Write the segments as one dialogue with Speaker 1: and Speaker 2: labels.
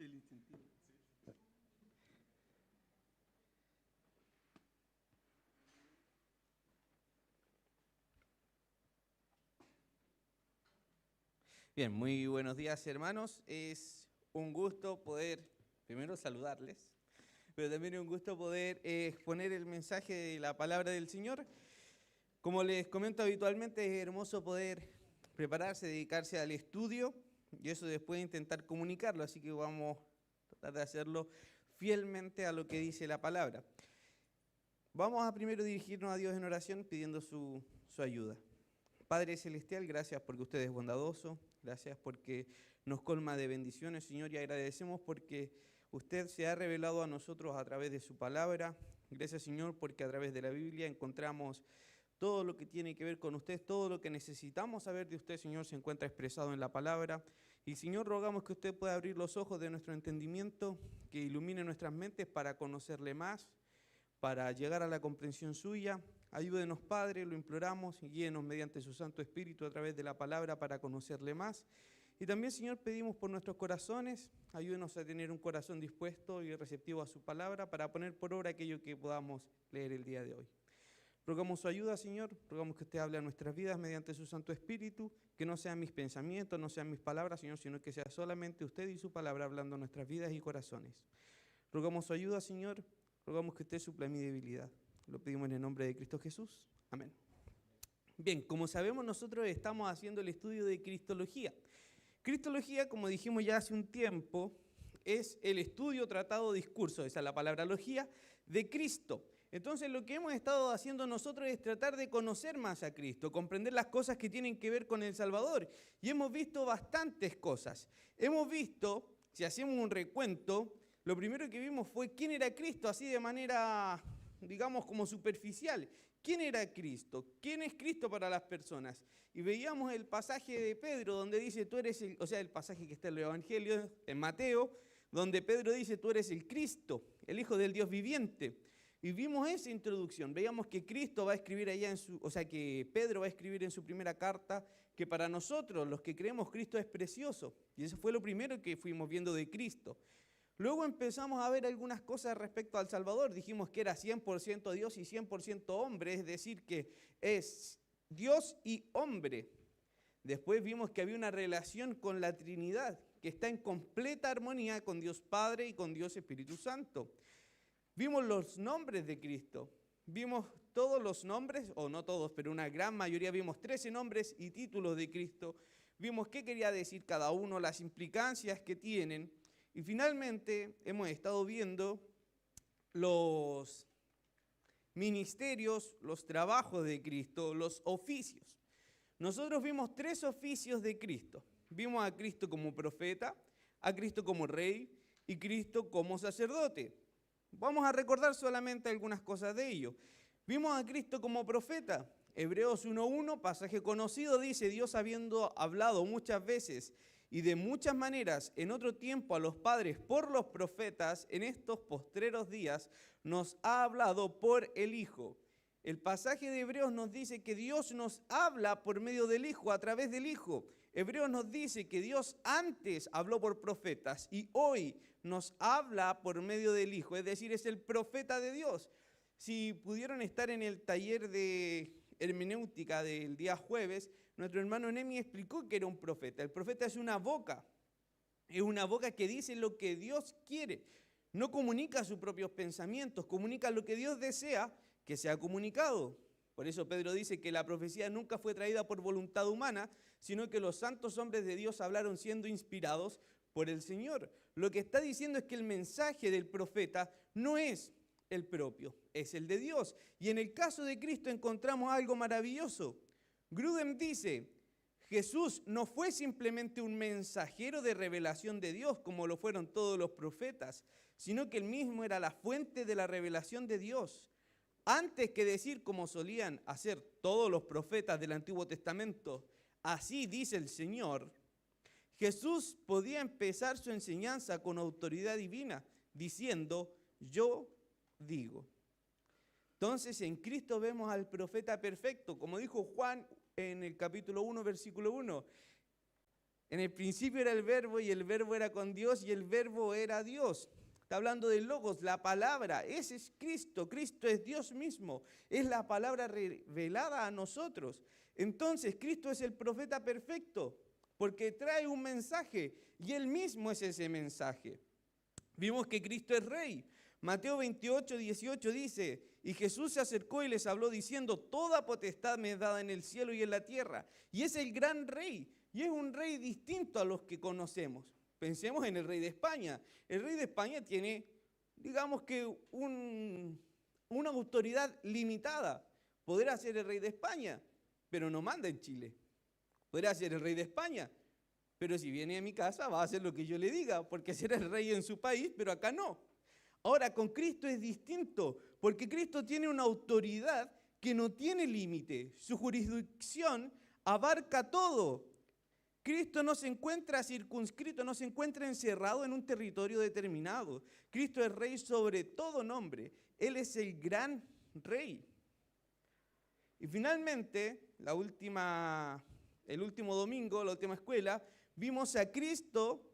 Speaker 1: El incentivo. Bien, muy buenos días, hermanos. Es un gusto poder, primero, saludarles, pero también es un gusto poder exponer el mensaje de la palabra del Señor. Como les comento habitualmente, es hermoso poder prepararse, dedicarse al estudio y eso después intentar comunicarlo, así que vamos a tratar de hacerlo fielmente a lo que dice la palabra. Vamos a primero dirigirnos a Dios en oración pidiendo su ayuda. Padre Celestial, gracias porque usted es bondadoso, gracias porque nos colma de bendiciones, Señor, y agradecemos porque usted se ha revelado a nosotros a través de su palabra. Gracias, Señor, porque a través de la Biblia encontramos todo lo que tiene que ver con usted, todo lo que necesitamos saber de usted, Señor, se encuentra expresado en la palabra. Y, Señor, rogamos que usted pueda abrir los ojos de nuestro entendimiento, que ilumine nuestras mentes para conocerle más, para llegar a la comprensión suya. Ayúdenos, Padre, lo imploramos, y guíenos mediante su Santo Espíritu a través de la palabra para conocerle más. Y también, Señor, pedimos por nuestros corazones, ayúdenos a tener un corazón dispuesto y receptivo a su palabra para poner por obra aquello que podamos leer el día de hoy. Rogamos su ayuda, Señor, rogamos que usted hable a nuestras vidas mediante su Santo Espíritu, que no sean mis pensamientos, no sean mis palabras, Señor, sino que sea solamente usted y su palabra hablando a nuestras vidas y corazones. Rogamos su ayuda, Señor, rogamos que usted supla mi debilidad. Lo pedimos en el nombre de Cristo Jesús. Amén. Bien, como sabemos, nosotros estamos haciendo el estudio de Cristología. Cristología, como dijimos ya hace un tiempo, es el estudio, tratado, discurso, esa es la palabra logía, de Cristo. Entonces lo que hemos estado haciendo nosotros es tratar de conocer más a Cristo, comprender las cosas que tienen que ver con el Salvador. Y hemos visto bastantes cosas. Hemos visto, si hacemos un recuento, lo primero que vimos fue quién era Cristo, así de manera, digamos, como superficial. ¿Quién era Cristo? ¿Quién es Cristo para las personas? Y veíamos el pasaje de Pedro donde dice, tú eres el, o sea, el pasaje que está en el Evangelio, en Mateo, donde Pedro dice, tú eres el Cristo, el Hijo del Dios viviente. Y vimos esa introducción, veíamos que Cristo va a escribir allá en su, o sea, que Pedro va a escribir en su primera carta, que para nosotros, los que creemos, Cristo es precioso. Y eso fue lo primero que fuimos viendo de Cristo. Luego empezamos a ver algunas cosas respecto al Salvador. Dijimos que era 100% Dios y 100% hombre, es decir, que es Dios y hombre. Después vimos que había una relación con la Trinidad, que está en completa armonía con Dios Padre y con Dios Espíritu Santo. Vimos los nombres de Cristo. Vimos todos los nombres, o no todos, pero una gran mayoría. Vimos 13 nombres y títulos de Cristo. Vimos qué quería decir cada uno, las implicancias que tienen. Y finalmente hemos estado viendo los ministerios, los trabajos de Cristo, los oficios. Nosotros vimos 3 oficios de Cristo. Vimos a Cristo como profeta, a Cristo como rey y Cristo como sacerdote. Vamos a recordar solamente algunas cosas de ello. Vimos a Cristo como profeta. Hebreos 1:1, pasaje conocido, dice, Dios habiendo hablado muchas veces y de muchas maneras en otro tiempo a los padres por los profetas, en estos postreros días nos ha hablado por el Hijo. El pasaje de Hebreos nos dice que Dios nos habla por medio del Hijo, a través del Hijo. Hebreos nos dice que Dios antes habló por profetas y hoy nos habla por medio del Hijo, es decir, es el profeta de Dios. Si pudieron estar en el taller de hermenéutica del día jueves, nuestro hermano Nemi explicó que era un profeta. El profeta es una boca que dice lo que Dios quiere. No comunica sus propios pensamientos, comunica lo que Dios desea que sea comunicado. Por eso Pedro dice que la profecía nunca fue traída por voluntad humana, sino que los santos hombres de Dios hablaron siendo inspirados por el Señor. Lo que está diciendo es que el mensaje del profeta no es el propio, es el de Dios. Y en el caso de Cristo encontramos algo maravilloso. Grudem dice, Jesús no fue simplemente un mensajero de revelación de Dios, como lo fueron todos los profetas, sino que él mismo era la fuente de la revelación de Dios. Antes que decir como solían hacer todos los profetas del Antiguo Testamento, así dice el Señor, Jesús podía empezar su enseñanza con autoridad divina, diciendo, yo digo. Entonces en Cristo vemos al profeta perfecto, como dijo Juan en el capítulo 1, versículo 1. En el principio era el verbo y el verbo era con Dios y el verbo era Dios. Está hablando del Logos, la palabra. Ese es Cristo. Cristo es Dios mismo. Es la palabra revelada a nosotros. Entonces, Cristo es el profeta perfecto porque trae un mensaje y Él mismo es ese mensaje. Vimos que Cristo es Rey. Mateo 28, 18 dice, y Jesús se acercó y les habló diciendo, toda potestad me es dada en el cielo y en la tierra. Y es el gran Rey. Y es un rey distinto a los que conocemos. Pensemos en el rey de España. El rey de España tiene, digamos que, una autoridad limitada. Podrá ser el rey de España, pero no manda en Chile. Podrá ser el rey de España, pero si viene a mi casa va a hacer lo que yo le diga, porque será el rey en su país, pero acá no. Ahora, con Cristo es distinto, porque Cristo tiene una autoridad que no tiene límite. Su jurisdicción abarca todo. Cristo no se encuentra circunscrito, no se encuentra encerrado en un territorio determinado. Cristo es rey sobre todo nombre. Él es el gran rey. Y finalmente, el último domingo, la última escuela, vimos a Cristo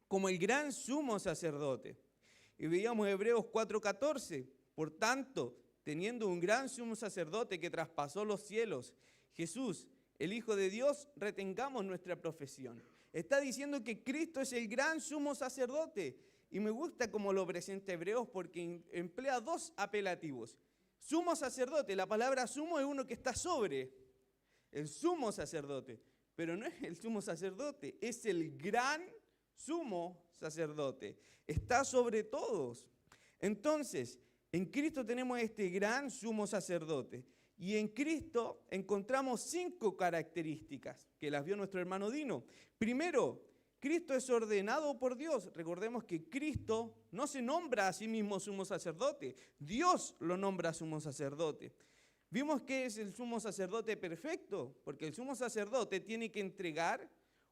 Speaker 1: como el gran sumo sacerdote. Y veíamos Hebreos 4:14. Por tanto, teniendo un gran sumo sacerdote que traspasó los cielos, Jesús, el Hijo de Dios, retengamos nuestra profesión. Está diciendo que Cristo es el gran sumo sacerdote. Y me gusta cómo lo presenta Hebreos porque emplea dos apelativos. Sumo sacerdote, la palabra sumo es uno que está sobre. El sumo sacerdote. Pero no es el sumo sacerdote, es el gran sumo sacerdote. Está sobre todos. Entonces, en Cristo tenemos este gran sumo sacerdote. Y en Cristo encontramos 5 características que las vio nuestro hermano Dino. Primero, Cristo es ordenado por Dios. Recordemos que Cristo no se nombra a sí mismo sumo sacerdote. Dios lo nombra sumo sacerdote. Vimos que es el sumo sacerdote perfecto, porque el sumo sacerdote tiene que entregar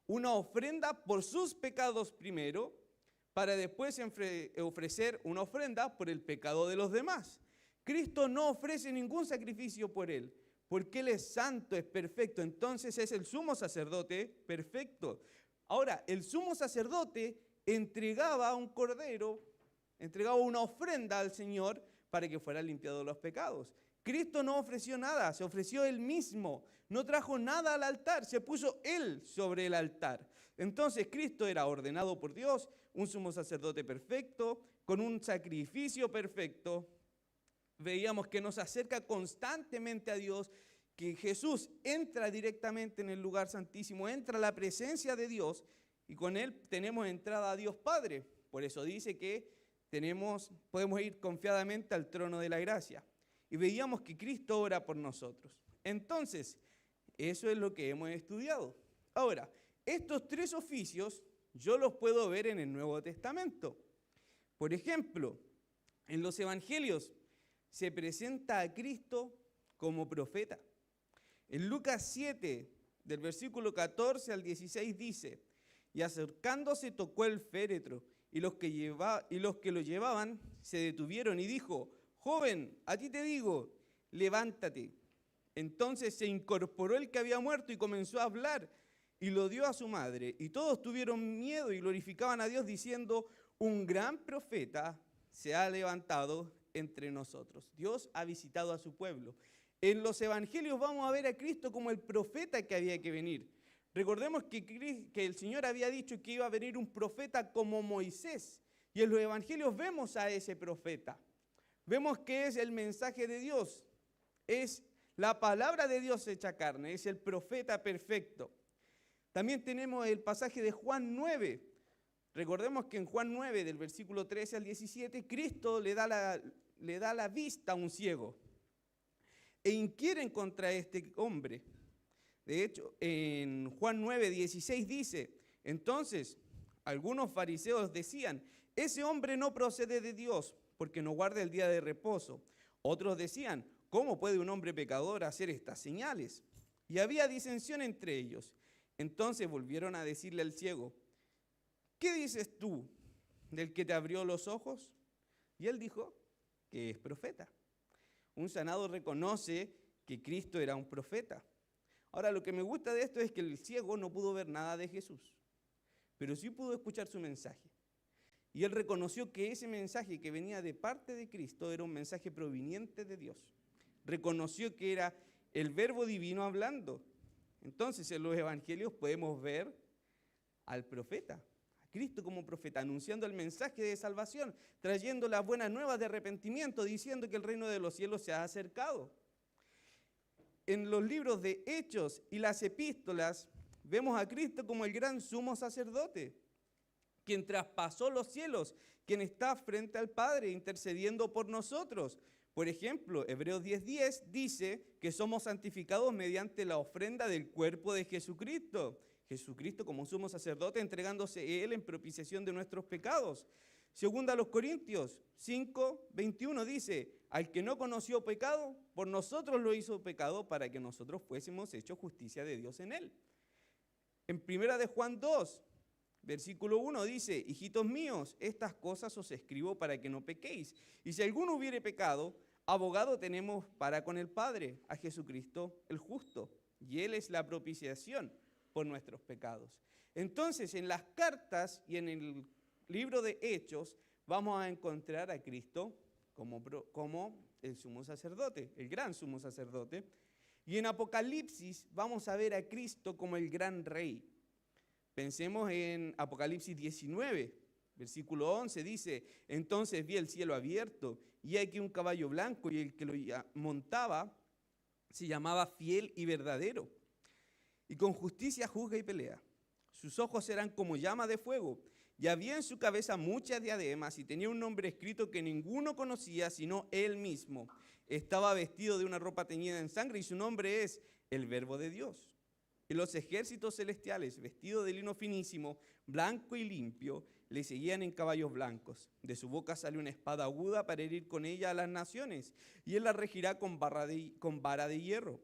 Speaker 1: una ofrenda por sus pecados primero, para después ofrecer una ofrenda por el pecado de los demás. Cristo no ofrece ningún sacrificio por él, porque Él es santo, es perfecto. Entonces es el sumo sacerdote perfecto. Ahora, el sumo sacerdote entregaba un cordero, entregaba una ofrenda al Señor para que fueran limpiados los pecados. Cristo no ofreció nada, se ofreció Él mismo. No trajo nada al altar, se puso Él sobre el altar. Entonces Cristo era ordenado por Dios, un sumo sacerdote perfecto, con un sacrificio perfecto. Veíamos que nos acerca constantemente a Dios, que Jesús entra directamente en el lugar santísimo, entra a la presencia de Dios y con Él tenemos entrada a Dios Padre. Por eso dice que podemos ir confiadamente al trono de la gracia. Y veíamos que Cristo ora por nosotros. Entonces, eso es lo que hemos estudiado. Ahora, estos 3 oficios yo los puedo ver en el Nuevo Testamento. Por ejemplo, en los Evangelios se presenta a Cristo como profeta. En Lucas 7, del versículo 14 al 16 dice, y acercándose tocó el féretro, y los que lo llevaban se detuvieron y dijo, joven, a ti te digo, levántate. Entonces se incorporó el que había muerto y comenzó a hablar, y lo dio a su madre. Y todos tuvieron miedo y glorificaban a Dios diciendo, un gran profeta se ha levantado entre nosotros. Dios ha visitado a su pueblo. En los evangelios vamos a ver a Cristo como el profeta que había que venir. Recordemos que el Señor había dicho que iba a venir un profeta como Moisés. Y en los evangelios vemos a ese profeta. Vemos que es el mensaje de Dios. Es la palabra de Dios hecha carne. Es el profeta perfecto. También tenemos el pasaje de Juan 9. Recordemos que en Juan 9, del versículo 13 al 17, Cristo le da la vista a un ciego e inquieren contra este hombre. De hecho, en Juan 9, 16 dice, entonces algunos fariseos decían, ese hombre no procede de Dios porque no guarda el día de reposo. Otros decían, ¿cómo puede un hombre pecador hacer estas señales? Y había disensión entre ellos. Entonces volvieron a decirle al ciego, ¿qué dices tú del que te abrió los ojos? Y él dijo que es profeta. Un sanado reconoce que Cristo era un profeta. Ahora, lo que me gusta de esto es que el ciego no pudo ver nada de Jesús, pero sí pudo escuchar su mensaje. Y él reconoció que ese mensaje que venía de parte de Cristo era un mensaje proveniente de Dios. Reconoció que era el Verbo divino hablando. Entonces, en los evangelios podemos ver al profeta, a Cristo como profeta, anunciando el mensaje de salvación, trayendo las buenas nuevas de arrepentimiento, diciendo que el reino de los cielos se ha acercado. En los libros de Hechos y las epístolas, vemos a Cristo como el gran sumo sacerdote, quien traspasó los cielos, quien está frente al Padre intercediendo por nosotros. Por ejemplo, Hebreos 10:10 dice que somos santificados mediante la ofrenda del cuerpo de Jesucristo. Jesucristo como sumo sacerdote entregándose Él en propiciación de nuestros pecados. Segunda a los Corintios 5:21 dice, al que no conoció pecado, por nosotros lo hizo pecado para que nosotros fuésemos hechos justicia de Dios en Él. En primera de Juan 2, versículo 1 dice, hijitos míos, estas cosas os escribo para que no pequéis. Y si alguno hubiere pecado, abogado tenemos para con el Padre, a Jesucristo el justo. Y Él es la propiciación por nuestros pecados. Entonces, en las cartas y en el libro de Hechos, vamos a encontrar a Cristo como el sumo sacerdote, el gran sumo sacerdote. Y en Apocalipsis vamos a ver a Cristo como el gran rey. Pensemos en Apocalipsis 19, versículo 11, dice, entonces vi el cielo abierto, y aquí un caballo blanco, y el que lo montaba se llamaba Fiel y Verdadero, y con justicia juzga y pelea. Sus ojos eran como llama de fuego, y había en su cabeza muchas diademas, y tenía un nombre escrito que ninguno conocía, sino él mismo. Estaba vestido de una ropa teñida en sangre, y su nombre es el Verbo de Dios. Y los ejércitos celestiales, vestidos de lino finísimo, blanco y limpio, le seguían en caballos blancos. De su boca sale una espada aguda para herir con ella a las naciones, y él la regirá con vara de hierro.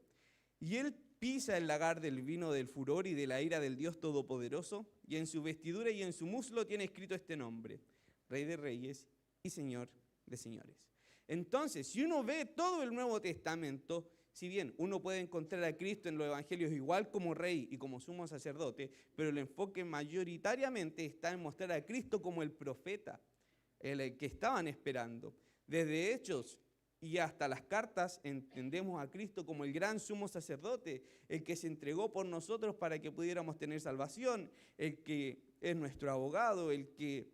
Speaker 1: Y él pisa el lagar del vino del furor y de la ira del Dios Todopoderoso, y en su vestidura y en su muslo tiene escrito este nombre, Rey de Reyes y Señor de Señores. Entonces, si uno ve todo el Nuevo Testamento, si bien uno puede encontrar a Cristo en los evangelios igual como rey y como sumo sacerdote, pero el enfoque mayoritariamente está en mostrar a Cristo como el profeta, el que estaban esperando. Desde Hechos y hasta las cartas entendemos a Cristo como el gran sumo sacerdote, el que se entregó por nosotros para que pudiéramos tener salvación, el que es nuestro abogado, el que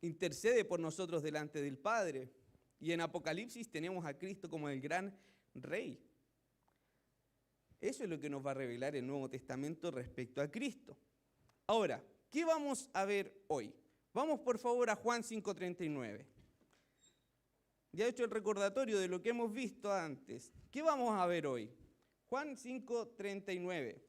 Speaker 1: intercede por nosotros delante del Padre. Y en Apocalipsis tenemos a Cristo como el gran rey. Eso es lo que nos va a revelar el Nuevo Testamento respecto a Cristo. Ahora, ¿qué vamos a ver hoy? Vamos por favor a Juan 5:39. Ya he hecho el recordatorio de lo que hemos visto antes. ¿Qué vamos a ver hoy? Juan 5:39.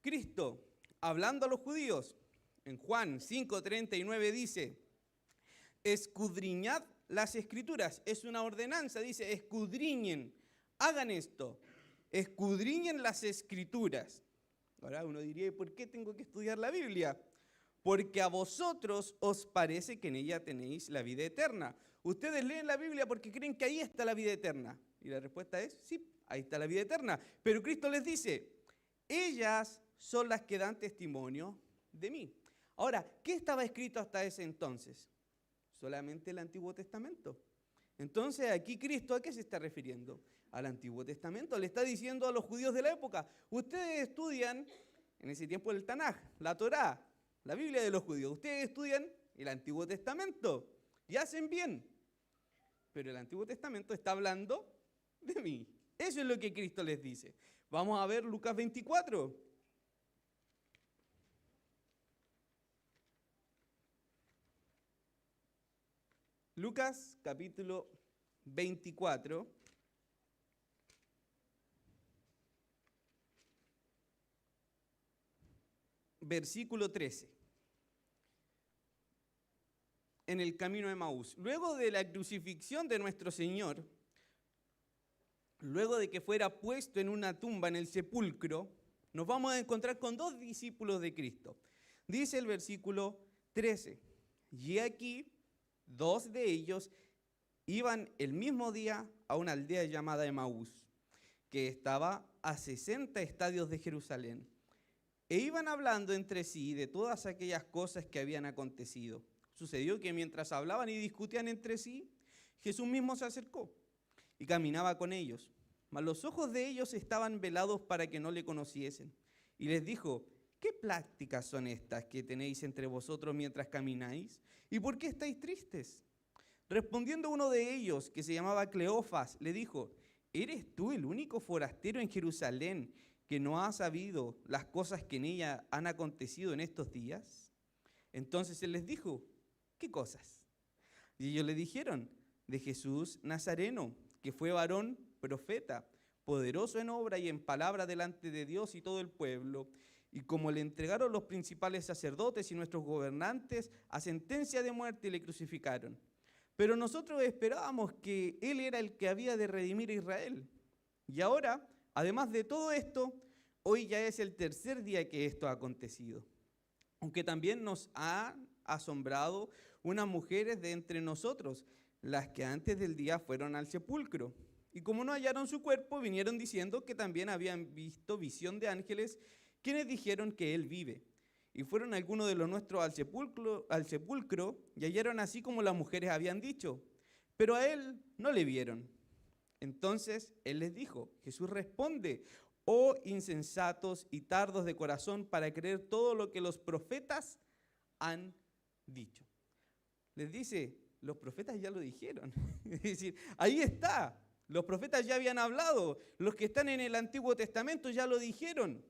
Speaker 1: Cristo, hablando a los judíos, en Juan 5:39 dice, escudriñad las escrituras. Es una ordenanza, dice, escudriñen, hagan esto, escudriñen las escrituras. Ahora uno diría, ¿por qué tengo que estudiar la Biblia? Porque a vosotros os parece que en ella tenéis la vida eterna. Ustedes leen la Biblia porque creen que ahí está la vida eterna. Y la respuesta es, sí, ahí está la vida eterna. Pero Cristo les dice, ellas son las que dan testimonio de mí. Ahora, ¿qué estaba escrito hasta ese entonces? Solamente el Antiguo Testamento. Entonces aquí Cristo, ¿a qué se está refiriendo? Al Antiguo Testamento. Le está diciendo a los judíos de la época, ustedes estudian en ese tiempo el Tanaj, la Torá, la Biblia de los judíos. Ustedes estudian el Antiguo Testamento y hacen bien. Pero el Antiguo Testamento está hablando de mí. Eso es lo que Cristo les dice. Vamos a ver Lucas 24. Lucas capítulo 24, versículo 13. En el camino de Emaús. Luego de la crucifixión de nuestro Señor, luego de que fuera puesto en una tumba en el sepulcro, nos vamos a encontrar con dos discípulos de Cristo. Dice el versículo 13, y aquí dos de ellos iban el mismo día a una aldea llamada Emaús, que estaba a 60 estadios de Jerusalén. E iban hablando entre sí de todas aquellas cosas que habían acontecido. Sucedió que mientras hablaban y discutían entre sí, Jesús mismo se acercó y caminaba con ellos. Mas los ojos de ellos estaban velados para que no le conociesen. Y les dijo: ¿qué prácticas son estas que tenéis entre vosotros mientras camináis? ¿Y por qué estáis tristes? Respondiendo uno de ellos, que se llamaba Cleofas, le dijo: ¿eres tú el único forastero en Jerusalén que no ha sabido las cosas que en ella han acontecido en estos días? Entonces él les dijo: ¿qué cosas? Y ellos le dijeron: de Jesús Nazareno, que fue varón profeta, poderoso en obra y en palabra delante de Dios y todo el pueblo, y como le entregaron los principales sacerdotes y nuestros gobernantes a sentencia de muerte, le crucificaron. Pero nosotros esperábamos que Él era el que había de redimir a Israel. Y ahora, además de todo esto, hoy ya es el tercer día que esto ha acontecido. Aunque también nos han asombrado unas mujeres de entre nosotros, las que antes del día fueron al sepulcro. Y como no hallaron su cuerpo, vinieron diciendo que también habían visto visión de ángeles, quienes dijeron que Él vive. Y fueron algunos de los nuestros al sepulcro y hallaron así como las mujeres habían dicho, pero a Él no le vieron. Entonces Él les dijo: Jesús responde: oh insensatos y tardos de corazón para creer todo lo que los profetas han dicho. Les dice: los profetas ya lo dijeron. Es decir, ahí está. Los profetas ya habían hablado. Los que están en el Antiguo Testamento ya lo dijeron.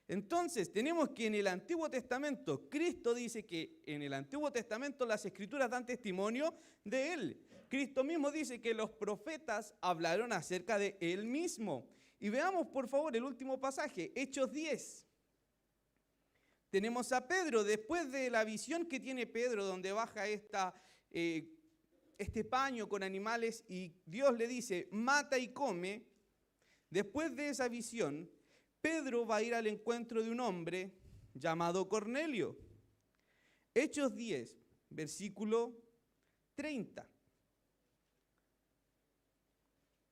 Speaker 1: Entonces, tenemos que en el Antiguo Testamento, Cristo dice que en el Antiguo Testamento las Escrituras dan testimonio de Él. Cristo mismo dice que los profetas hablaron acerca de Él mismo. Y veamos, por favor, el último pasaje, Hechos 10. Tenemos a Pedro, después de la visión que tiene Pedro, donde baja este paño con animales y Dios le dice: mata y come. Después de esa visión, Pedro va a ir al encuentro de un hombre llamado Cornelio. Hechos 10, versículo 30.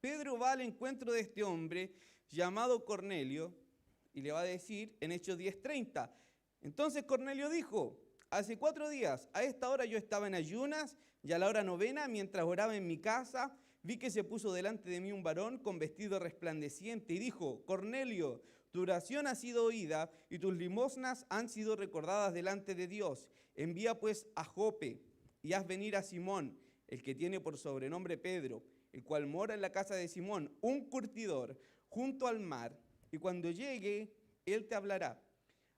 Speaker 1: Pedro va al encuentro de este hombre llamado Cornelio y le va a decir en Hechos 10:30. Entonces Cornelio dijo: hace 4 días, a esta hora yo estaba en ayunas y a la hora 9, mientras oraba en mi casa, vi que se puso delante de mí un varón con vestido resplandeciente y dijo: Cornelio, tu oración ha sido oída y tus limosnas han sido recordadas delante de Dios. Envía pues a Jope y haz venir a Simón, el que tiene por sobrenombre Pedro, el cual mora en la casa de Simón, un curtidor, junto al mar, y cuando llegue, él te hablará.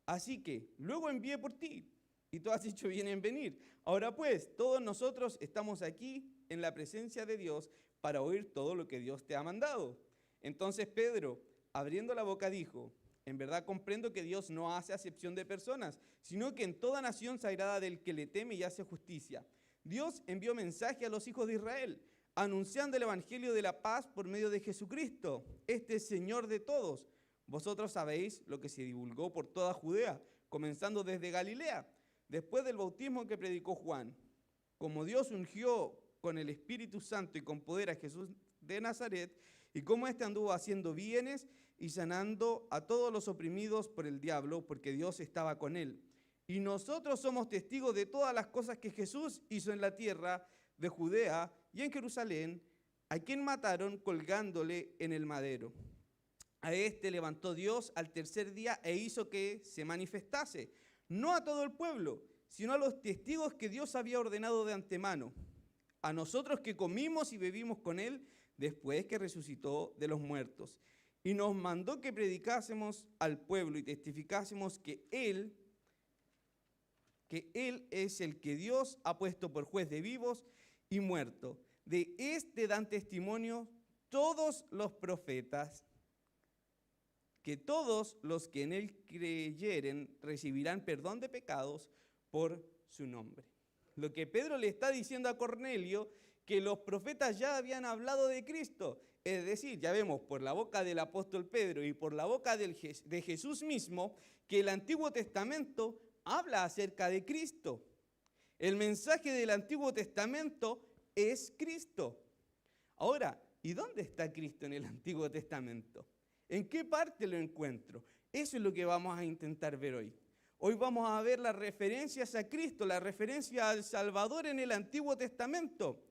Speaker 1: Así que luego envié por ti, y tú has hecho bien en venir. Ahora pues, todos nosotros estamos aquí en la presencia de Dios para oír todo lo que Dios te ha mandado. Entonces Pedro, abriendo la boca, dijo: en verdad comprendo que Dios no hace acepción de personas, sino que en toda nación se agrada del que le teme y hace justicia. Dios envió mensaje a los hijos de Israel, anunciando el evangelio de la paz por medio de Jesucristo, este Señor de todos. Vosotros sabéis lo que se divulgó por toda Judea, comenzando desde Galilea, después del bautismo que predicó Juan. Como Dios ungió con el Espíritu Santo y con poder a Jesús de Nazaret, y cómo éste anduvo haciendo bienes y sanando a todos los oprimidos por el diablo, porque Dios estaba con él. Y nosotros somos testigos de todas las cosas que Jesús hizo en la tierra de Judea y en Jerusalén, a quien mataron colgándole en el madero. A este levantó Dios al tercer día e hizo que se manifestase, no a todo el pueblo, sino a los testigos que Dios había ordenado de antemano, a nosotros que comimos y bebimos con él después que resucitó de los muertos. Y nos mandó que predicásemos al pueblo y testificásemos que Él es el que Dios ha puesto por juez de vivos y muertos. De este dan testimonio todos los profetas, que todos los que en Él creyeren recibirán perdón de pecados por su nombre. Lo que Pedro le está diciendo a Cornelio, que los profetas ya habían hablado de Cristo. Es decir, ya vemos por la boca del apóstol Pedro y por la boca de Jesús mismo, que el Antiguo Testamento habla acerca de Cristo. El mensaje del Antiguo Testamento es Cristo. Ahora, ¿y dónde está Cristo en el Antiguo Testamento? ¿En qué parte lo encuentro? Eso es lo que vamos a intentar ver hoy. Hoy vamos a ver las referencias a Cristo, la referencia al Salvador en el Antiguo Testamento.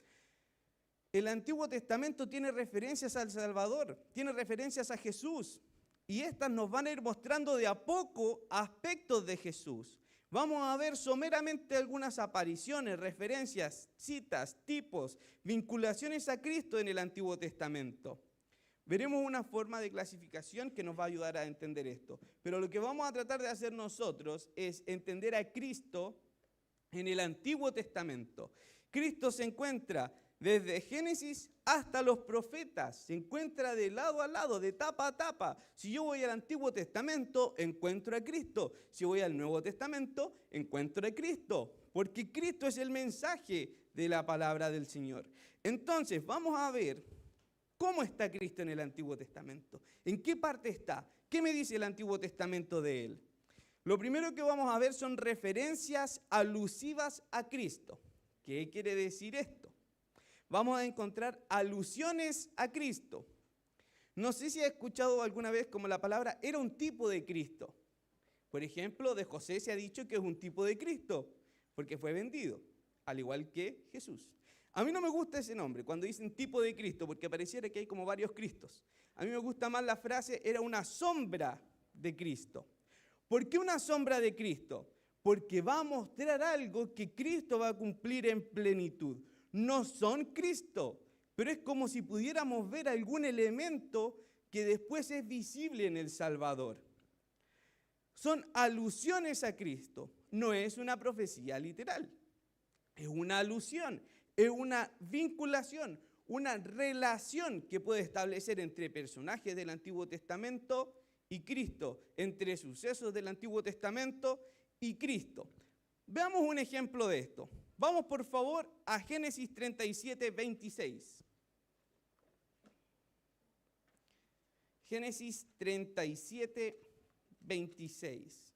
Speaker 1: El Antiguo Testamento tiene referencias al Salvador, tiene referencias a Jesús. Y estas nos van a ir mostrando de a poco aspectos de Jesús. Vamos a ver someramente algunas apariciones, referencias, citas, tipos, vinculaciones a Cristo en el Antiguo Testamento. Veremos una forma de clasificación que nos va a ayudar a entender esto. Pero lo que vamos a tratar de hacer nosotros es entender a Cristo en el Antiguo Testamento. Cristo se encuentra desde Génesis hasta los profetas, se encuentra de lado a lado, de tapa a tapa. Si yo voy al Antiguo Testamento, encuentro a Cristo. Si voy al Nuevo Testamento, encuentro a Cristo. Porque Cristo es el mensaje de la palabra del Señor. Entonces, vamos a ver cómo está Cristo en el Antiguo Testamento. ¿En qué parte está? ¿Qué me dice el Antiguo Testamento de Él? Lo primero que vamos a ver son referencias alusivas a Cristo. ¿Qué quiere decir esto? Vamos a encontrar alusiones a Cristo. No sé si has escuchado alguna vez como la palabra era un tipo de Cristo. Por ejemplo, de José se ha dicho que es un tipo de Cristo, porque fue vendido, al igual que Jesús. A mí no me gusta ese nombre, cuando dicen tipo de Cristo, porque pareciera que hay como varios Cristos. A mí me gusta más la frase, era una sombra de Cristo. ¿Por qué una sombra de Cristo? Porque va a mostrar algo que Cristo va a cumplir en plenitud. No son Cristo, pero es como si pudiéramos ver algún elemento que después es visible en el Salvador. Son alusiones a Cristo, no es una profecía literal, es una alusión, es una vinculación, una relación que puede establecer entre personajes del Antiguo Testamento y Cristo, entre sucesos del Antiguo Testamento y Cristo. Veamos un ejemplo de esto. Vamos por favor a Génesis 37, 26. Génesis 37, 26.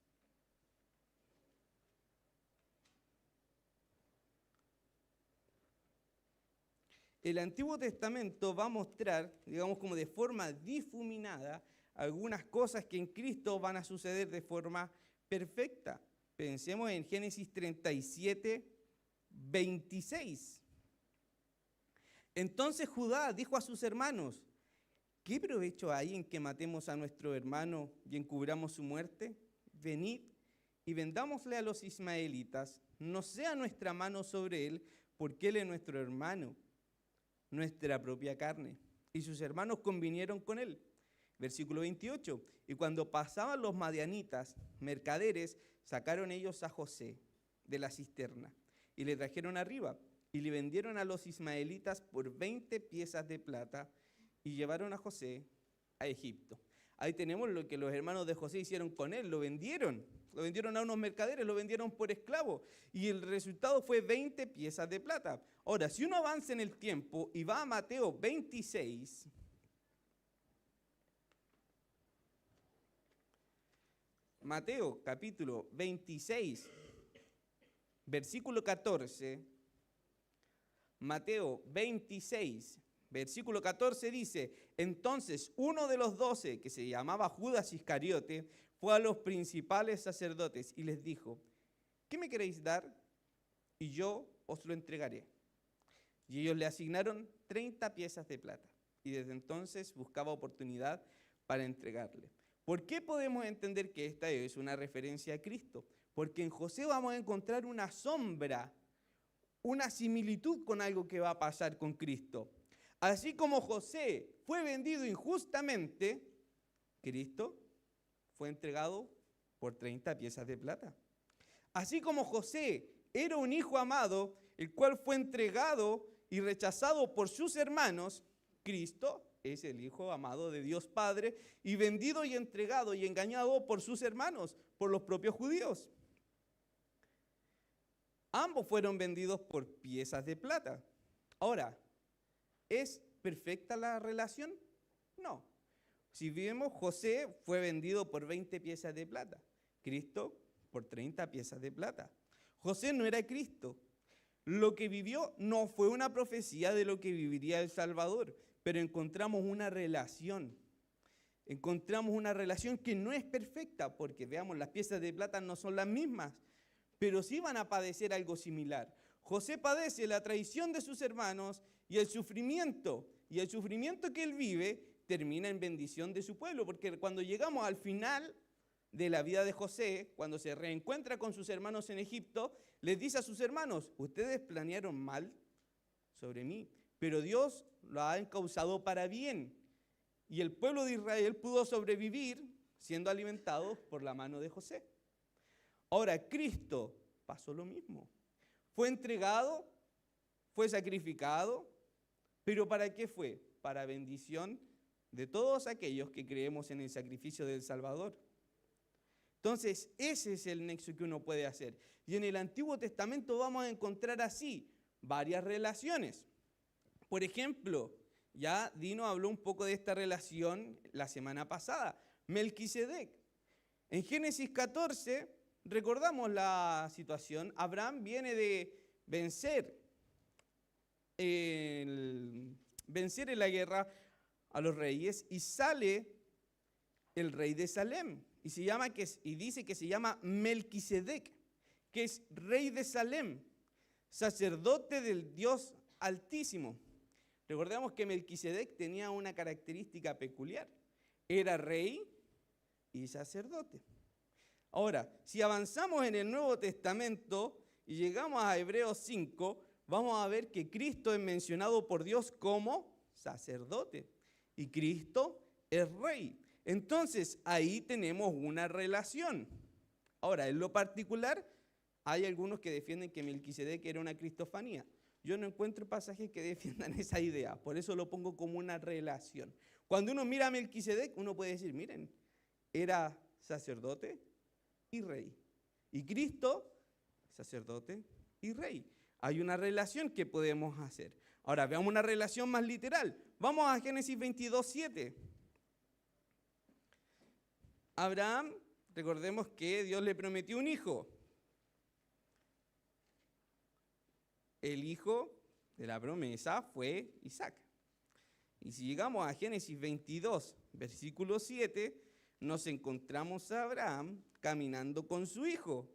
Speaker 1: El Antiguo Testamento va a mostrar, digamos como de forma difuminada, algunas cosas que en Cristo van a suceder de forma perfecta. Pensemos en Génesis 37, 26. Entonces Judá dijo a sus hermanos, ¿qué provecho hay en que matemos a nuestro hermano y encubramos su muerte? Venid y vendámosle a los ismaelitas, no sea nuestra mano sobre él, porque él es nuestro hermano, nuestra propia carne. Y sus hermanos convinieron con él. Versículo 28. Y cuando pasaban los madianitas, mercaderes, sacaron ellos a José de la cisterna y le trajeron arriba y le vendieron a los ismaelitas por 20 piezas de plata y llevaron a José a Egipto. Ahí tenemos lo que los hermanos de José hicieron con él, lo vendieron a unos mercaderes, lo vendieron por esclavo y el resultado fue 20 piezas de plata. Ahora, si uno avanza en el tiempo y va a Mateo 26, Mateo capítulo 26, versículo 14, Mateo 26, versículo 14 dice, entonces uno de los 12, que se llamaba Judas Iscariote, fue a los principales sacerdotes y les dijo, ¿qué me queréis dar? Y yo os lo entregaré. Y ellos le asignaron 30 piezas de plata y desde entonces buscaba oportunidad para entregarle. ¿Por qué podemos entender que esta es una referencia a Cristo? Porque en José vamos a encontrar una sombra, una similitud con algo que va a pasar con Cristo. Así como José fue vendido injustamente, Cristo fue entregado por 30 piezas de plata. Así como José era un hijo amado, el cual fue entregado y rechazado por sus hermanos, Cristo es el Hijo amado de Dios Padre y vendido y entregado y engañado por sus hermanos, por los propios judíos. Ambos fueron vendidos por piezas de plata. Ahora, ¿es perfecta la relación? No. Si vemos, José fue vendido por 20 piezas de plata, Cristo por 30 piezas de plata. José no era Cristo. Lo que vivió no fue una profecía de lo que viviría el Salvador, pero encontramos una relación. Encontramos una relación que no es perfecta, porque veamos, las piezas de plata no son las mismas, pero sí van a padecer algo similar. José padece la traición de sus hermanos y el sufrimiento que él vive termina en bendición de su pueblo, porque cuando llegamos al final de la vida de José, cuando se reencuentra con sus hermanos en Egipto, les dice a sus hermanos: ustedes planearon mal sobre mí, pero Dios lo ha encauzado para bien. Y el pueblo de Israel pudo sobrevivir siendo alimentados por la mano de José. Ahora, Cristo pasó lo mismo. Fue entregado, fue sacrificado, pero ¿para qué fue? Para bendición de todos aquellos que creemos en el sacrificio del Salvador. Entonces, ese es el nexo que uno puede hacer. Y en el Antiguo Testamento vamos a encontrar así varias relaciones. Por ejemplo, ya Dino habló un poco de esta relación la semana pasada, Melquisedec. En Génesis 14 recordamos la situación. Abraham viene de vencer en la guerra a los reyes y sale el rey de Salem y dice que se llama Melquisedec, que es rey de Salem, sacerdote del Dios Altísimo. Recordemos que Melquisedec tenía una característica peculiar: era rey y sacerdote. Ahora, si avanzamos en el Nuevo Testamento y llegamos a Hebreos 5, vamos a ver que Cristo es mencionado por Dios como sacerdote y Cristo es rey. Entonces, ahí tenemos una relación. Ahora, en lo particular, hay algunos que defienden que Melquisedec era una cristofanía. Yo no encuentro pasajes que defiendan esa idea, por eso lo pongo como una relación. Cuando uno mira a Melquisedec, uno puede decir: miren, era sacerdote y rey. Y Cristo, sacerdote y rey. Hay una relación que podemos hacer. Ahora, veamos una relación más literal. Vamos a Génesis 22:7. Abraham, recordemos que Dios le prometió un hijo. El hijo de la promesa fue Isaac. Y si llegamos a Génesis 22, versículo 7, nos encontramos a Abraham caminando con su hijo.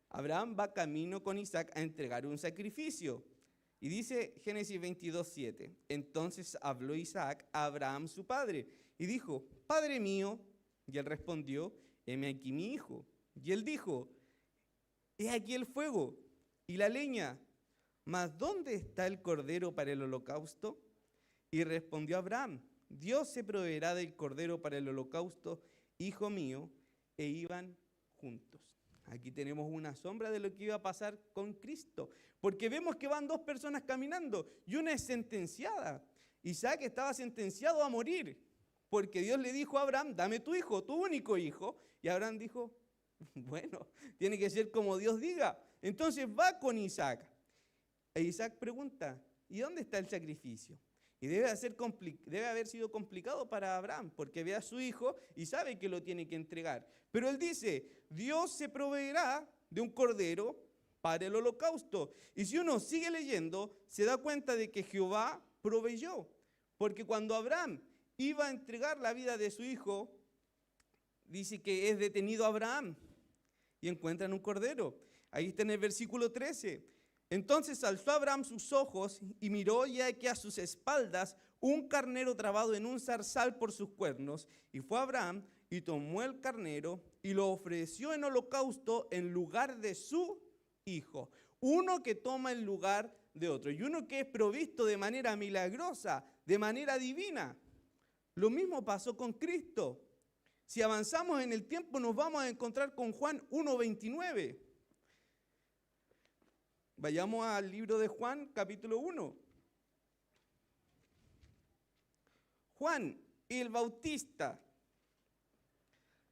Speaker 1: Abraham va camino con Isaac a entregar un sacrificio. Y dice Génesis 22:7, entonces habló Isaac a Abraham su padre y dijo: Padre mío. Y él respondió: heme aquí mi hijo. Y él dijo: he aquí el fuego y la leña, mas ¿dónde está el cordero para el holocausto? Y respondió Abraham: Dios se proveerá del cordero para el holocausto, hijo mío. E iban juntos. Aquí tenemos una sombra de lo que iba a pasar con Cristo, porque vemos que van dos personas caminando y una es sentenciada. Isaac estaba sentenciado a morir, porque Dios le dijo a Abraham: dame tu hijo, tu único hijo. Y Abraham dijo: bueno, tiene que ser como Dios diga. Entonces va con Isaac. E Isaac pregunta: ¿y dónde está el sacrificio? Y debe haber sido complicado para Abraham, porque ve a su hijo y sabe que lo tiene que entregar. Pero él dice: Dios se proveerá de un cordero para el holocausto. Y si uno sigue leyendo, se da cuenta de que Jehová proveyó. Porque cuando Abraham iba a entregar la vida de su hijo, dice que es detenido Abraham y encuentran un cordero. Ahí está en el versículo 13. Entonces alzó Abraham sus ojos y miró, y aquí a sus espaldas un carnero trabado en un zarzal por sus cuernos. Y fue Abraham y tomó el carnero y lo ofreció en holocausto en lugar de su hijo. Uno que toma el lugar de otro y uno que es provisto de manera milagrosa, de manera divina. Lo mismo pasó con Cristo. Si avanzamos en el tiempo, nos vamos a encontrar con Juan 1:29. Vayamos al libro de Juan, capítulo 1. Juan el Bautista,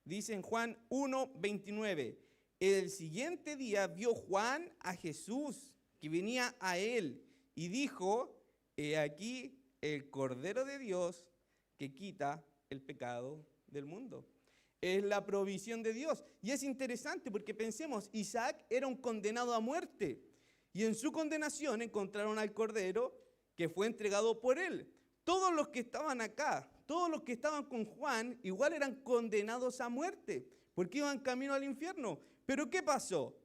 Speaker 1: dice en Juan 1:29, el siguiente día vio Juan a Jesús que venía a él y dijo: he aquí el Cordero de Dios que quita el pecado del mundo. Es la provisión de Dios. Y es interesante porque pensemos, Isaac era un condenado a muerte. Y en su condenación encontraron al Cordero que fue entregado por él. Todos los que estaban acá, todos los que estaban con Juan, igual eran condenados a muerte, porque iban camino al infierno. Pero ¿qué pasó?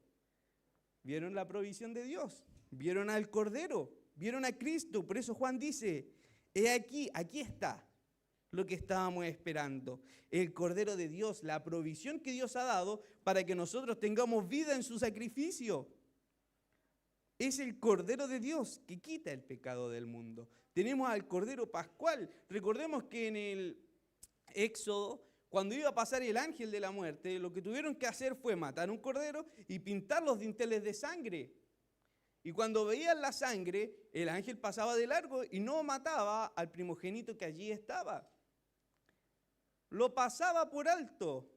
Speaker 1: Vieron la provisión de Dios, vieron al Cordero, vieron a Cristo. Por eso Juan dice, he aquí está lo que estábamos esperando. El Cordero de Dios, la provisión que Dios ha dado para que nosotros tengamos vida en su sacrificio. Es el Cordero de Dios que quita el pecado del mundo. Tenemos al Cordero Pascual. Recordemos que en el Éxodo, cuando iba a pasar el ángel de la muerte, lo que tuvieron que hacer fue matar un cordero y pintar los dinteles de sangre. Y cuando veían la sangre, el ángel pasaba de largo y no mataba al primogénito que allí estaba. Lo pasaba por alto.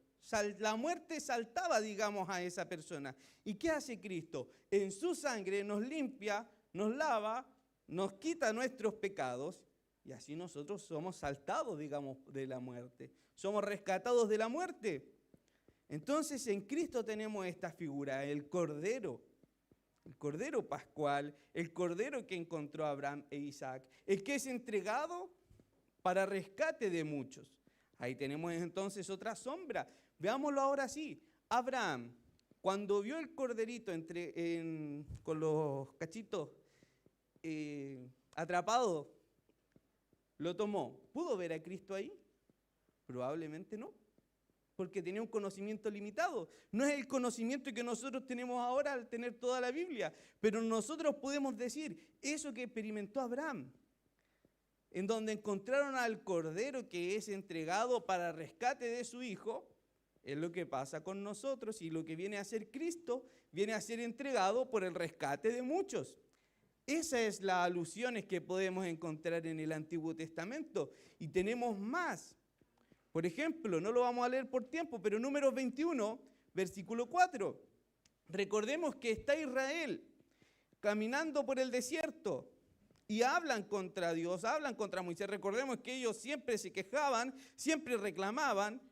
Speaker 1: La muerte saltaba, digamos, a esa persona. ¿Y qué hace Cristo? En su sangre nos limpia, nos lava, nos quita nuestros pecados y así nosotros somos saltados, digamos, de la muerte. Somos rescatados de la muerte. Entonces en Cristo tenemos esta figura, el Cordero Pascual, el Cordero que encontró a Abraham e Isaac, el que es entregado para rescate de muchos. Ahí tenemos entonces otra sombra. Veámoslo ahora sí. Abraham, cuando vio el corderito con los cachitos atrapados, lo tomó. ¿Pudo ver a Cristo ahí? Probablemente no, porque tenía un conocimiento limitado. No es el conocimiento que nosotros tenemos ahora al tener toda la Biblia, pero nosotros podemos decir eso que experimentó Abraham, en donde encontraron al Cordero que es entregado para rescate de su hijo. Es lo que pasa con nosotros, y lo que viene a ser Cristo viene a ser entregado por el rescate de muchos. Esas es las alusiones que podemos encontrar en el Antiguo Testamento, y tenemos más. Por ejemplo, no lo vamos a leer por tiempo, pero Números 21, versículo 4. Recordemos que está Israel caminando por el desierto y hablan contra Dios, hablan contra Moisés. Recordemos que ellos siempre se quejaban, siempre reclamaban.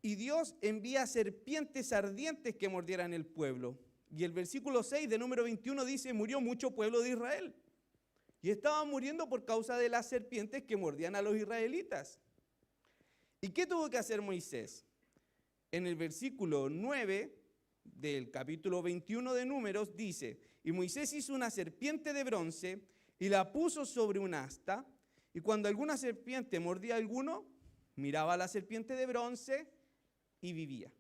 Speaker 1: Y Dios envía serpientes ardientes que mordieran el pueblo. Y el versículo 6 de Número 21 dice, murió mucho pueblo de Israel. Y estaban muriendo por causa de las serpientes que mordían a los israelitas. ¿Y qué tuvo que hacer Moisés? En el versículo 9 del capítulo 21 de Números dice, y Moisés hizo una serpiente de bronce y la puso sobre un asta, y cuando alguna serpiente mordía a alguno, miraba a la serpiente de bronce y vivía.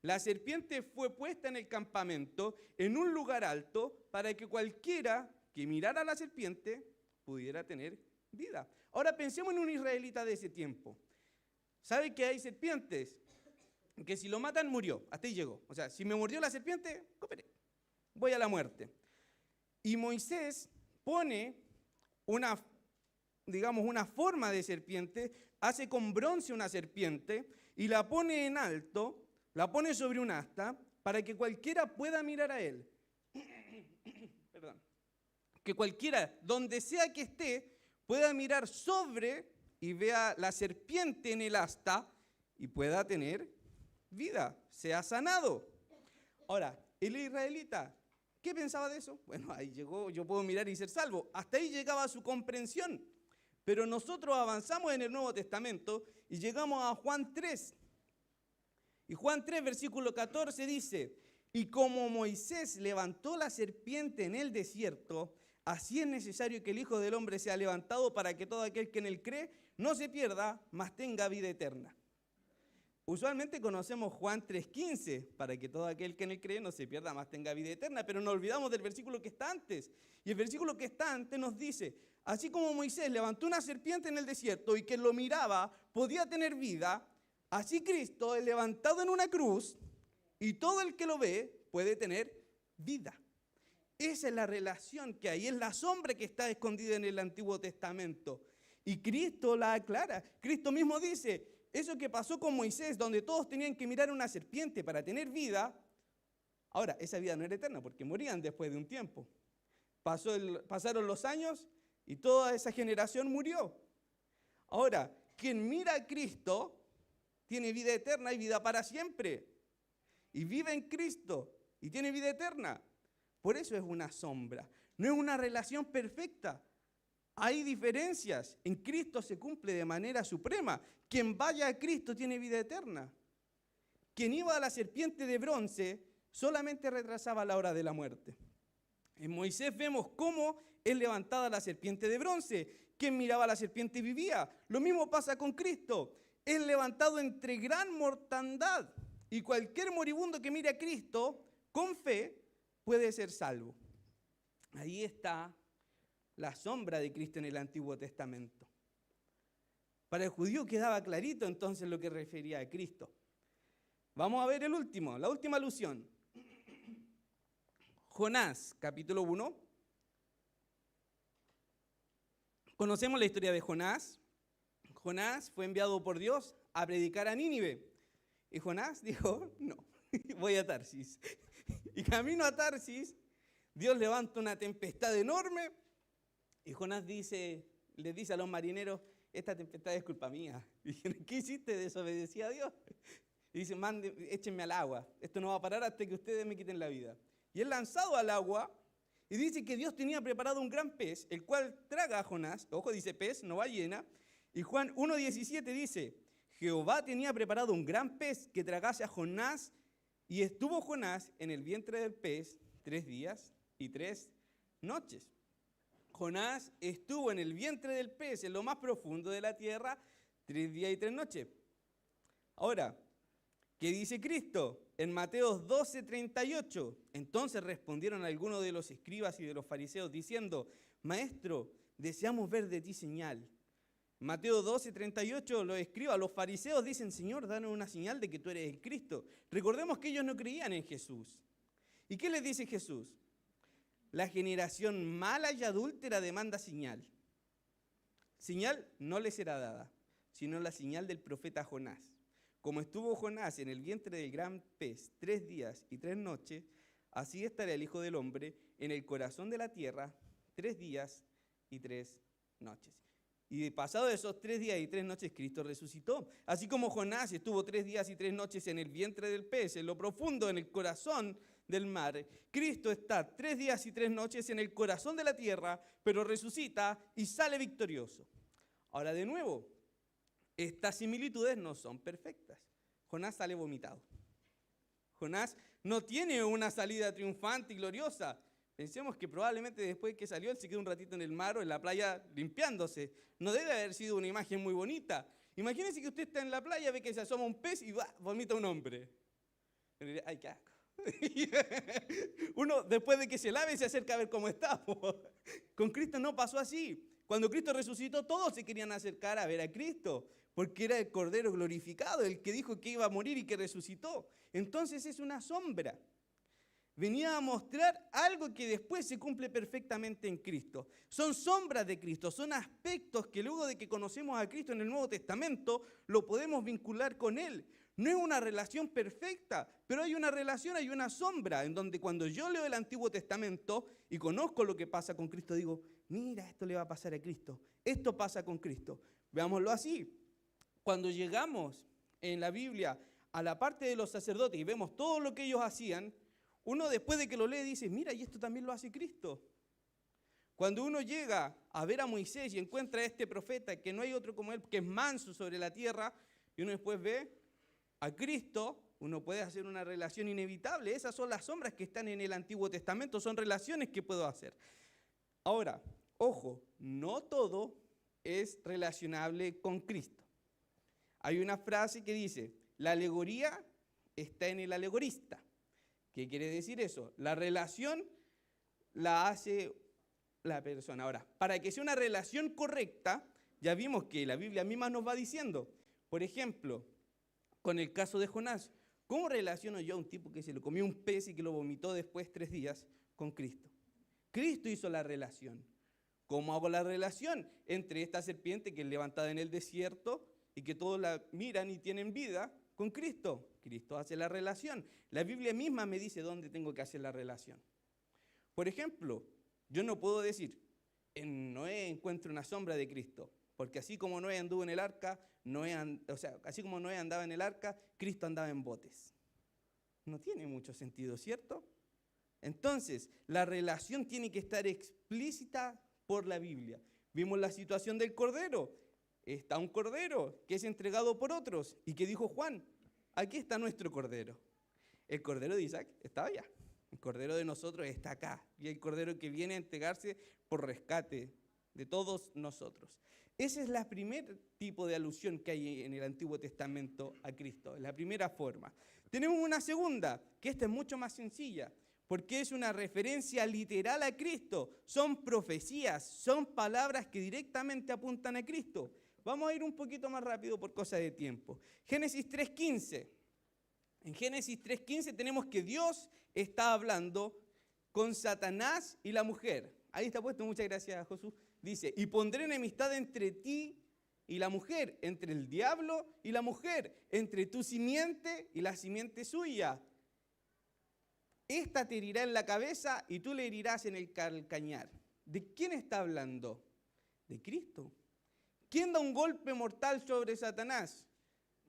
Speaker 1: La serpiente fue puesta en el campamento, en un lugar alto, para que cualquiera que mirara a la serpiente pudiera tener vida. Ahora pensemos en un israelita de ese tiempo. ¿Sabe que hay serpientes? Que si lo matan, murió. Hasta ahí llegó. O sea, si me mordió la serpiente, cooperé. Voy a la muerte. Y Moisés pone una forma de serpiente, hace con bronce una serpiente y la pone en alto, la pone sobre un asta para que cualquiera pueda mirar a él. Perdón. Que cualquiera, donde sea que esté, pueda mirar sobre y vea la serpiente en el asta y pueda tener vida, sea sanado. Ahora, el israelita, ¿qué pensaba de eso? Bueno, ahí llegó, yo puedo mirar y ser salvo. Hasta ahí llegaba su comprensión. Pero nosotros avanzamos en el Nuevo Testamento y llegamos a Juan 3. Y Juan 3, versículo 14 dice, y como Moisés levantó la serpiente en el desierto, así es necesario que el Hijo del Hombre sea levantado para que todo aquel que en él cree no se pierda, mas tenga vida eterna. Usualmente conocemos Juan 3:15, para que todo aquel que en él cree no se pierda, mas tenga vida eterna, pero nos olvidamos del versículo que está antes. Y el versículo que está antes nos dice, así como Moisés levantó una serpiente en el desierto y quien lo miraba podía tener vida, así Cristo es levantado en una cruz y todo el que lo ve puede tener vida. Esa es la relación que hay, es la sombra que está escondida en el Antiguo Testamento. Y Cristo la aclara. Cristo mismo dice, eso que pasó con Moisés, donde todos tenían que mirar una serpiente para tener vida, ahora, esa vida no era eterna porque morían después de un tiempo. Pasaron los años y toda esa generación murió. Ahora, quien mira a Cristo tiene vida eterna y vida para siempre. Y vive en Cristo. y tiene vida eterna. Por eso es una sombra. No es una relación perfecta. Hay diferencias. En Cristo se cumple de manera suprema. Quien vaya a Cristo tiene vida eterna. Quien iba a la serpiente de bronce solamente retrasaba la hora de la muerte. En Moisés vemos cómo es levantada la serpiente de bronce. Quien miraba a la serpiente vivía. Lo mismo pasa con Cristo. Es levantado entre gran mortandad. Y cualquier moribundo que mire a Cristo con fe puede ser salvo. Ahí está la sombra de Cristo en el Antiguo Testamento. Para el judío quedaba clarito entonces lo que refería a Cristo. Vamos a ver la última alusión. Jonás, capítulo 1. Conocemos la historia de Jonás. Jonás fue enviado por Dios a predicar a Nínive. Y Jonás dijo, no, voy a Tarsis. Y camino a Tarsis, Dios levanta una tempestad enorme. Y Jonás le dice a los marineros, esta tempestad es culpa mía. Y dijeron, ¿qué hiciste? Desobedecí a Dios. Y dice, échenme al agua. Esto no va a parar hasta que ustedes me quiten la vida. Y es lanzado al agua. Y dice que Dios tenía preparado un gran pez, el cual traga a Jonás. Ojo, dice pez, no ballena. Y Juan 1:17 dice, Jehová tenía preparado un gran pez que tragase a Jonás. Y estuvo Jonás en el vientre del pez 3 días y 3 noches. Jonás estuvo en el vientre del pez, en lo más profundo de la tierra, 3 días y 3 noches. Ahora, ¿qué dice Cristo? En Mateo 12:38, entonces respondieron algunos de los escribas y de los fariseos diciendo, Maestro, deseamos ver de ti señal. Mateo 12:38, los fariseos dicen, Señor, danos una señal de que tú eres el Cristo. Recordemos que ellos no creían en Jesús. ¿Y qué les dice Jesús? La generación mala y adúltera demanda señal. Señal no les será dada, sino la señal del profeta Jonás. Como estuvo Jonás en el vientre del gran pez 3 días y 3 noches, así estará el Hijo del Hombre en el corazón de la tierra 3 días y 3 noches. Y pasado esos 3 días y 3 noches, Cristo resucitó. Así como Jonás estuvo 3 días y 3 noches en el vientre del pez, en lo profundo, en el corazón del mar, Cristo está 3 días y 3 noches en el corazón de la tierra, pero resucita y sale victorioso. Ahora de nuevo, estas similitudes no son perfectas. Jonás sale vomitado. Jonás no tiene una salida triunfante y gloriosa. Pensemos que probablemente después de que salió, él se quedó un ratito en el mar o en la playa limpiándose. No debe haber sido una imagen muy bonita. Imagínense que usted está en la playa, ve que se asoma un pez y vomita un hombre. Ay, qué asco. Uno, después de que se lave, se acerca a ver cómo está. Con Cristo no pasó así. Cuando Cristo resucitó, todos se querían acercar a ver a Cristo, porque era el Cordero glorificado, el que dijo que iba a morir y que resucitó. Entonces es una sombra. Venía a mostrar algo que después se cumple perfectamente en Cristo. Son sombras de Cristo, son aspectos que luego de que conocemos a Cristo en el Nuevo Testamento, lo podemos vincular con Él. No es una relación perfecta, pero hay una relación, hay una sombra, en donde cuando yo leo el Antiguo Testamento y conozco lo que pasa con Cristo, digo, mira, esto le va a pasar a Cristo, esto pasa con Cristo. Veámoslo así. Cuando llegamos en la Biblia a la parte de los sacerdotes y vemos todo lo que ellos hacían, uno después de que lo lee dice, mira, y esto también lo hace Cristo. Cuando uno llega a ver a Moisés y encuentra a este profeta, que no hay otro como él, que es manso sobre la tierra, y uno después ve a Cristo, uno puede hacer una relación inevitable. Esas son las sombras que están en el Antiguo Testamento, son relaciones que puedo hacer. Ahora, ojo, no todo es relacionable con Cristo. Hay una frase que dice, la alegoría está en el alegorista. ¿Qué quiere decir eso? La relación la hace la persona. Ahora, para que sea una relación correcta, ya vimos que la Biblia misma nos va diciendo, por ejemplo, con el caso de Jonás, ¿cómo relaciono yo a un tipo que se lo comió un pez y que lo vomitó después 3 días con Cristo? Cristo hizo la relación. ¿Cómo hago la relación entre esta serpiente que es levantada en el desierto y que todos la miran y tienen vida con Cristo? Cristo hace la relación. La Biblia misma me dice dónde tengo que hacer la relación. Por ejemplo, yo no puedo decir, en Noé encuentro una sombra de Cristo, porque así como Noé anduvo en el arca, así como Noé andaba en el arca, Cristo andaba en botes. No tiene mucho sentido, ¿cierto? Entonces, la relación tiene que estar explícita por la Biblia. Vimos la situación del cordero. Está un cordero que es entregado por otros. ¿Y qué dijo Juan? Aquí está nuestro cordero. El cordero de Isaac estaba allá. El cordero de nosotros está acá. Y el cordero que viene a entregarse por rescate de todos nosotros. Ese es el primer tipo de alusión que hay en el Antiguo Testamento a Cristo. La primera forma. Tenemos una segunda, que esta es mucho más sencilla, porque es una referencia literal a Cristo. Son profecías, son palabras que directamente apuntan a Cristo. Vamos a ir un poquito más rápido por cosa de tiempo. Génesis 3:15. En Génesis 3:15 tenemos que Dios está hablando con Satanás y la mujer. Ahí está puesto, muchas gracias, Josué. Dice, y pondré enemistad entre ti y la mujer, entre el diablo y la mujer, entre tu simiente y la simiente suya. Esta te herirá en la cabeza y tú le herirás en el calcañar. ¿De quién está hablando? De Cristo. ¿Quién da un golpe mortal sobre Satanás?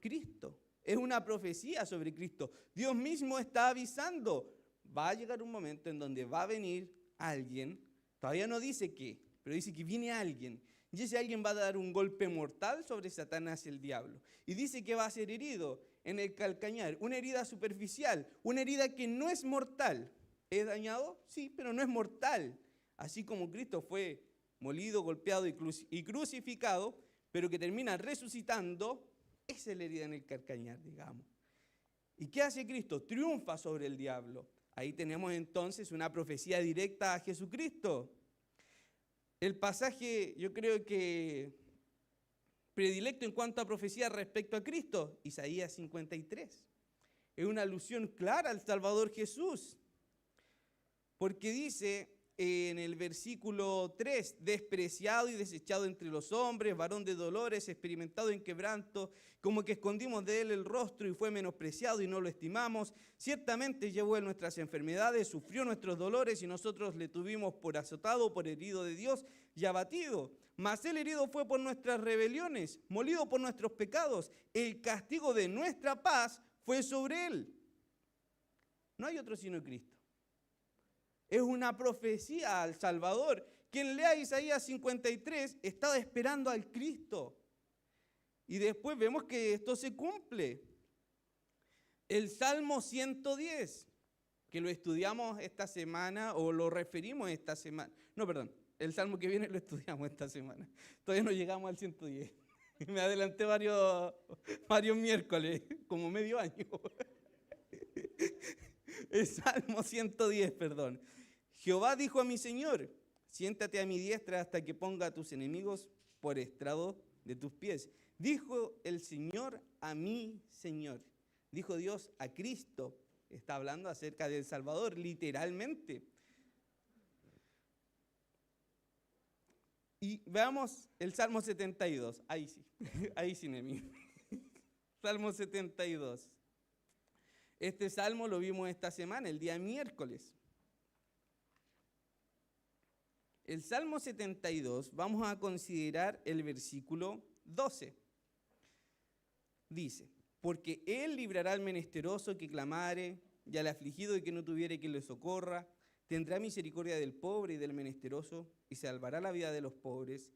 Speaker 1: Cristo. Es una profecía sobre Cristo. Dios mismo está avisando. Va a llegar un momento en donde va a venir alguien, todavía no dice qué, pero dice que viene alguien. Y ese alguien va a dar un golpe mortal sobre Satanás y el diablo. Y dice que va a ser herido en el calcañar, una herida superficial, una herida que no es mortal. ¿Es dañado? Sí, pero no es mortal. Así como Cristo fue molido, golpeado y crucificado, pero que termina resucitando, esa es la herida en el calcañar, digamos. ¿Y qué hace Cristo? Triunfa sobre el diablo. Ahí tenemos entonces una profecía directa a Jesucristo. El pasaje, yo creo que predilecto en cuanto a profecía respecto a Cristo, Isaías 53. Es una alusión clara al Salvador Jesús. Porque dice en el versículo 3, despreciado y desechado entre los hombres, varón de dolores, experimentado en quebranto, como que escondimos de él el rostro y fue menospreciado y no lo estimamos. Ciertamente llevó él nuestras enfermedades, sufrió nuestros dolores y nosotros le tuvimos por azotado, por herido de Dios y abatido. Mas él herido fue por nuestras rebeliones, molido por nuestros pecados. El castigo de nuestra paz fue sobre él. No hay otro sino Cristo. Es una profecía al Salvador. Quien lea Isaías 53 estaba esperando al Cristo. Y después vemos que esto se cumple. El Salmo 110, que lo estudiamos esta semana o lo referimos esta semana. No, perdón, el Salmo que viene lo estudiamos esta semana. Todavía no llegamos al 110. Me adelanté varios miércoles, como medio año. El Salmo 110, perdón. Jehová dijo a mi Señor, siéntate a mi diestra hasta que ponga a tus enemigos por estrado de tus pies. Dijo el Señor a mi Señor. Dijo Dios a Cristo. Está hablando acerca del Salvador, literalmente. Y veamos el Salmo 72. Ahí sí, Nemi. Salmo 72. Este salmo lo vimos esta semana, el día miércoles. El Salmo 72, vamos a considerar el versículo 12. Dice, porque él librará al menesteroso que clamare, y al afligido que no tuviere quien le socorra, tendrá misericordia del pobre y del menesteroso, y salvará la vida de los pobres.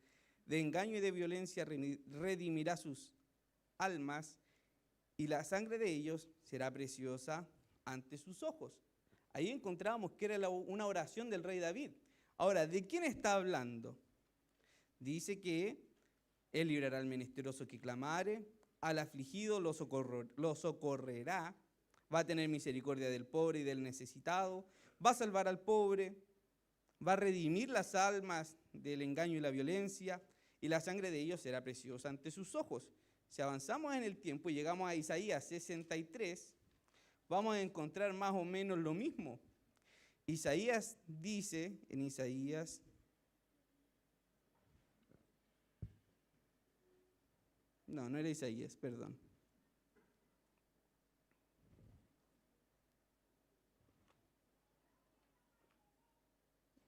Speaker 1: De engaño y de violencia redimirá sus almas, y la sangre de ellos será preciosa ante sus ojos. Ahí encontramos que era una oración del rey David. Ahora, ¿de quién está hablando? Dice que él librará al menesteroso que clamare, al afligido lo socorrerá, va a tener misericordia del pobre y del necesitado, va a salvar al pobre, va a redimir las almas del engaño y la violencia, y la sangre de ellos será preciosa ante sus ojos. Si avanzamos en el tiempo y llegamos a Isaías 63, vamos a encontrar más o menos lo mismo. Isaías dice, en Isaías, no era Isaías, perdón.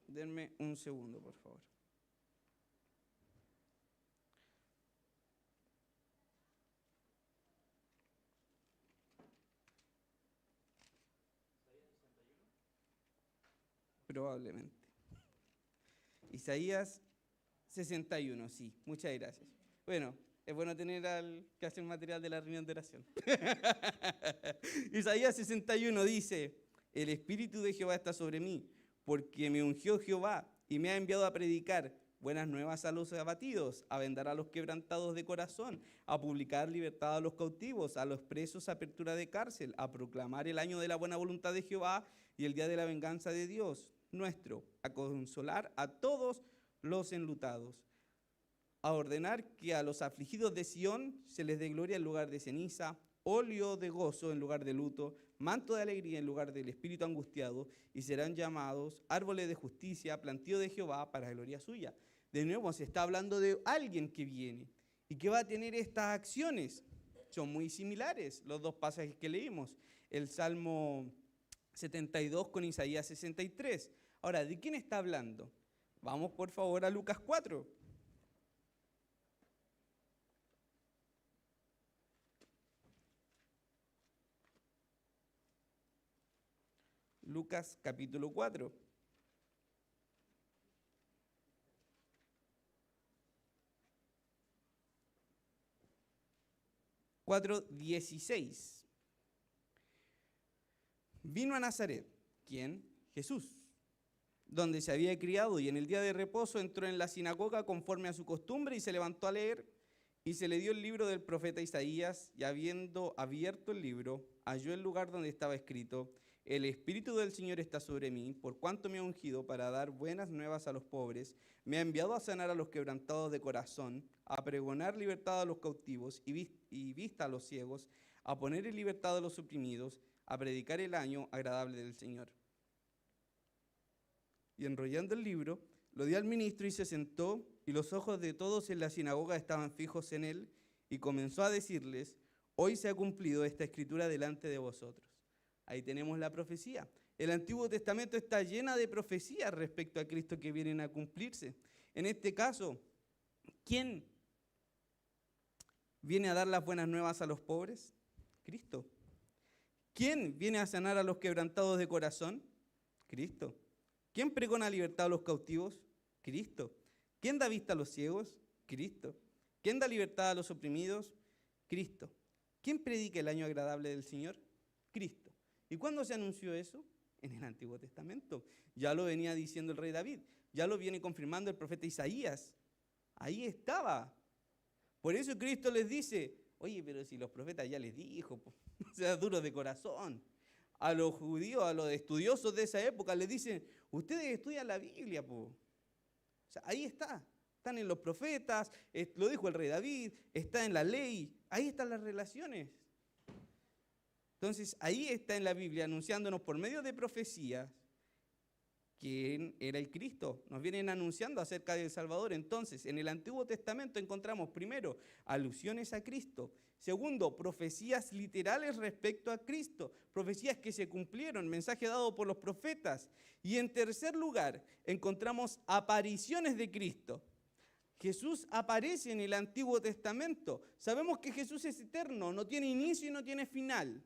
Speaker 1: Denme un segundo, por favor. probablemente. Isaías 61, sí, muchas gracias. Bueno, es bueno tener al que hace el material de la reunión de oración. Isaías 61 dice, el Espíritu de Jehová está sobre mí, porque me ungió Jehová y me ha enviado a predicar buenas nuevas a los abatidos, a vendar a los quebrantados de corazón, a publicar libertad a los cautivos, a los presos apertura de cárcel, a proclamar el año de la buena voluntad de Jehová y el día de la venganza de Dios nuestro, a consolar a todos los enlutados, a ordenar que a los afligidos de Sión se les dé gloria en lugar de ceniza, óleo de gozo en lugar de luto, manto de alegría en lugar del espíritu angustiado, y serán llamados árboles de justicia, plantío de Jehová para gloria suya. De nuevo se está hablando de alguien que viene y que va a tener estas acciones. Son muy similares los dos pasajes que leímos, el Salmo 72 con Isaías 63. Ahora, ¿de quién está hablando? Vamos por favor a Lucas 4. Lucas capítulo 4. Cuatro 16. Vino a Nazaret, ¿quién? Jesús, donde se había criado, y en el día de reposo entró en la sinagoga conforme a su costumbre y se levantó a leer, y se le dio el libro del profeta Isaías, y habiendo abierto el libro, halló el lugar donde estaba escrito, el Espíritu del Señor está sobre mí, por cuanto me ha ungido para dar buenas nuevas a los pobres, me ha enviado a sanar a los quebrantados de corazón, a pregonar libertad a los cautivos y vista a los ciegos, a poner en libertad a los oprimidos, a predicar el año agradable del Señor. Y enrollando el libro, lo dio al ministro y se sentó, y los ojos de todos en la sinagoga estaban fijos en él, y comenzó a decirles, hoy se ha cumplido esta escritura delante de vosotros. Ahí tenemos la profecía. El Antiguo Testamento está llena de profecías respecto a Cristo que vienen a cumplirse. En este caso, ¿quién viene a dar las buenas nuevas a los pobres? Cristo. ¿Quién viene a sanar a los quebrantados de corazón? Cristo. ¿Quién pregona libertad a los cautivos? Cristo. ¿Quién da vista a los ciegos? Cristo. ¿Quién da libertad a los oprimidos? Cristo. ¿Quién predica el año agradable del Señor? Cristo. ¿Y cuándo se anunció eso? En el Antiguo Testamento. Ya lo venía diciendo el rey David, ya lo viene confirmando el profeta Isaías. Ahí estaba. Por eso Cristo les dice, oye, pero si los profetas ya les dijo, o sea, duros de corazón. A los judíos, a los estudiosos de esa época, les dicen, ustedes estudian la Biblia, po. O sea, ahí está. Están en los profetas, lo dijo el rey David, está en la ley, ahí están las relaciones. Entonces, ahí está en la Biblia, anunciándonos por medio de profecías quién era el Cristo. Nos vienen anunciando acerca del Salvador. Entonces, en el Antiguo Testamento encontramos, primero, alusiones a Cristo. Segundo, profecías literales respecto a Cristo. Profecías que se cumplieron, mensaje dado por los profetas. Y en tercer lugar, encontramos apariciones de Cristo. Jesús aparece en el Antiguo Testamento. Sabemos que Jesús es eterno, no tiene inicio y no tiene final.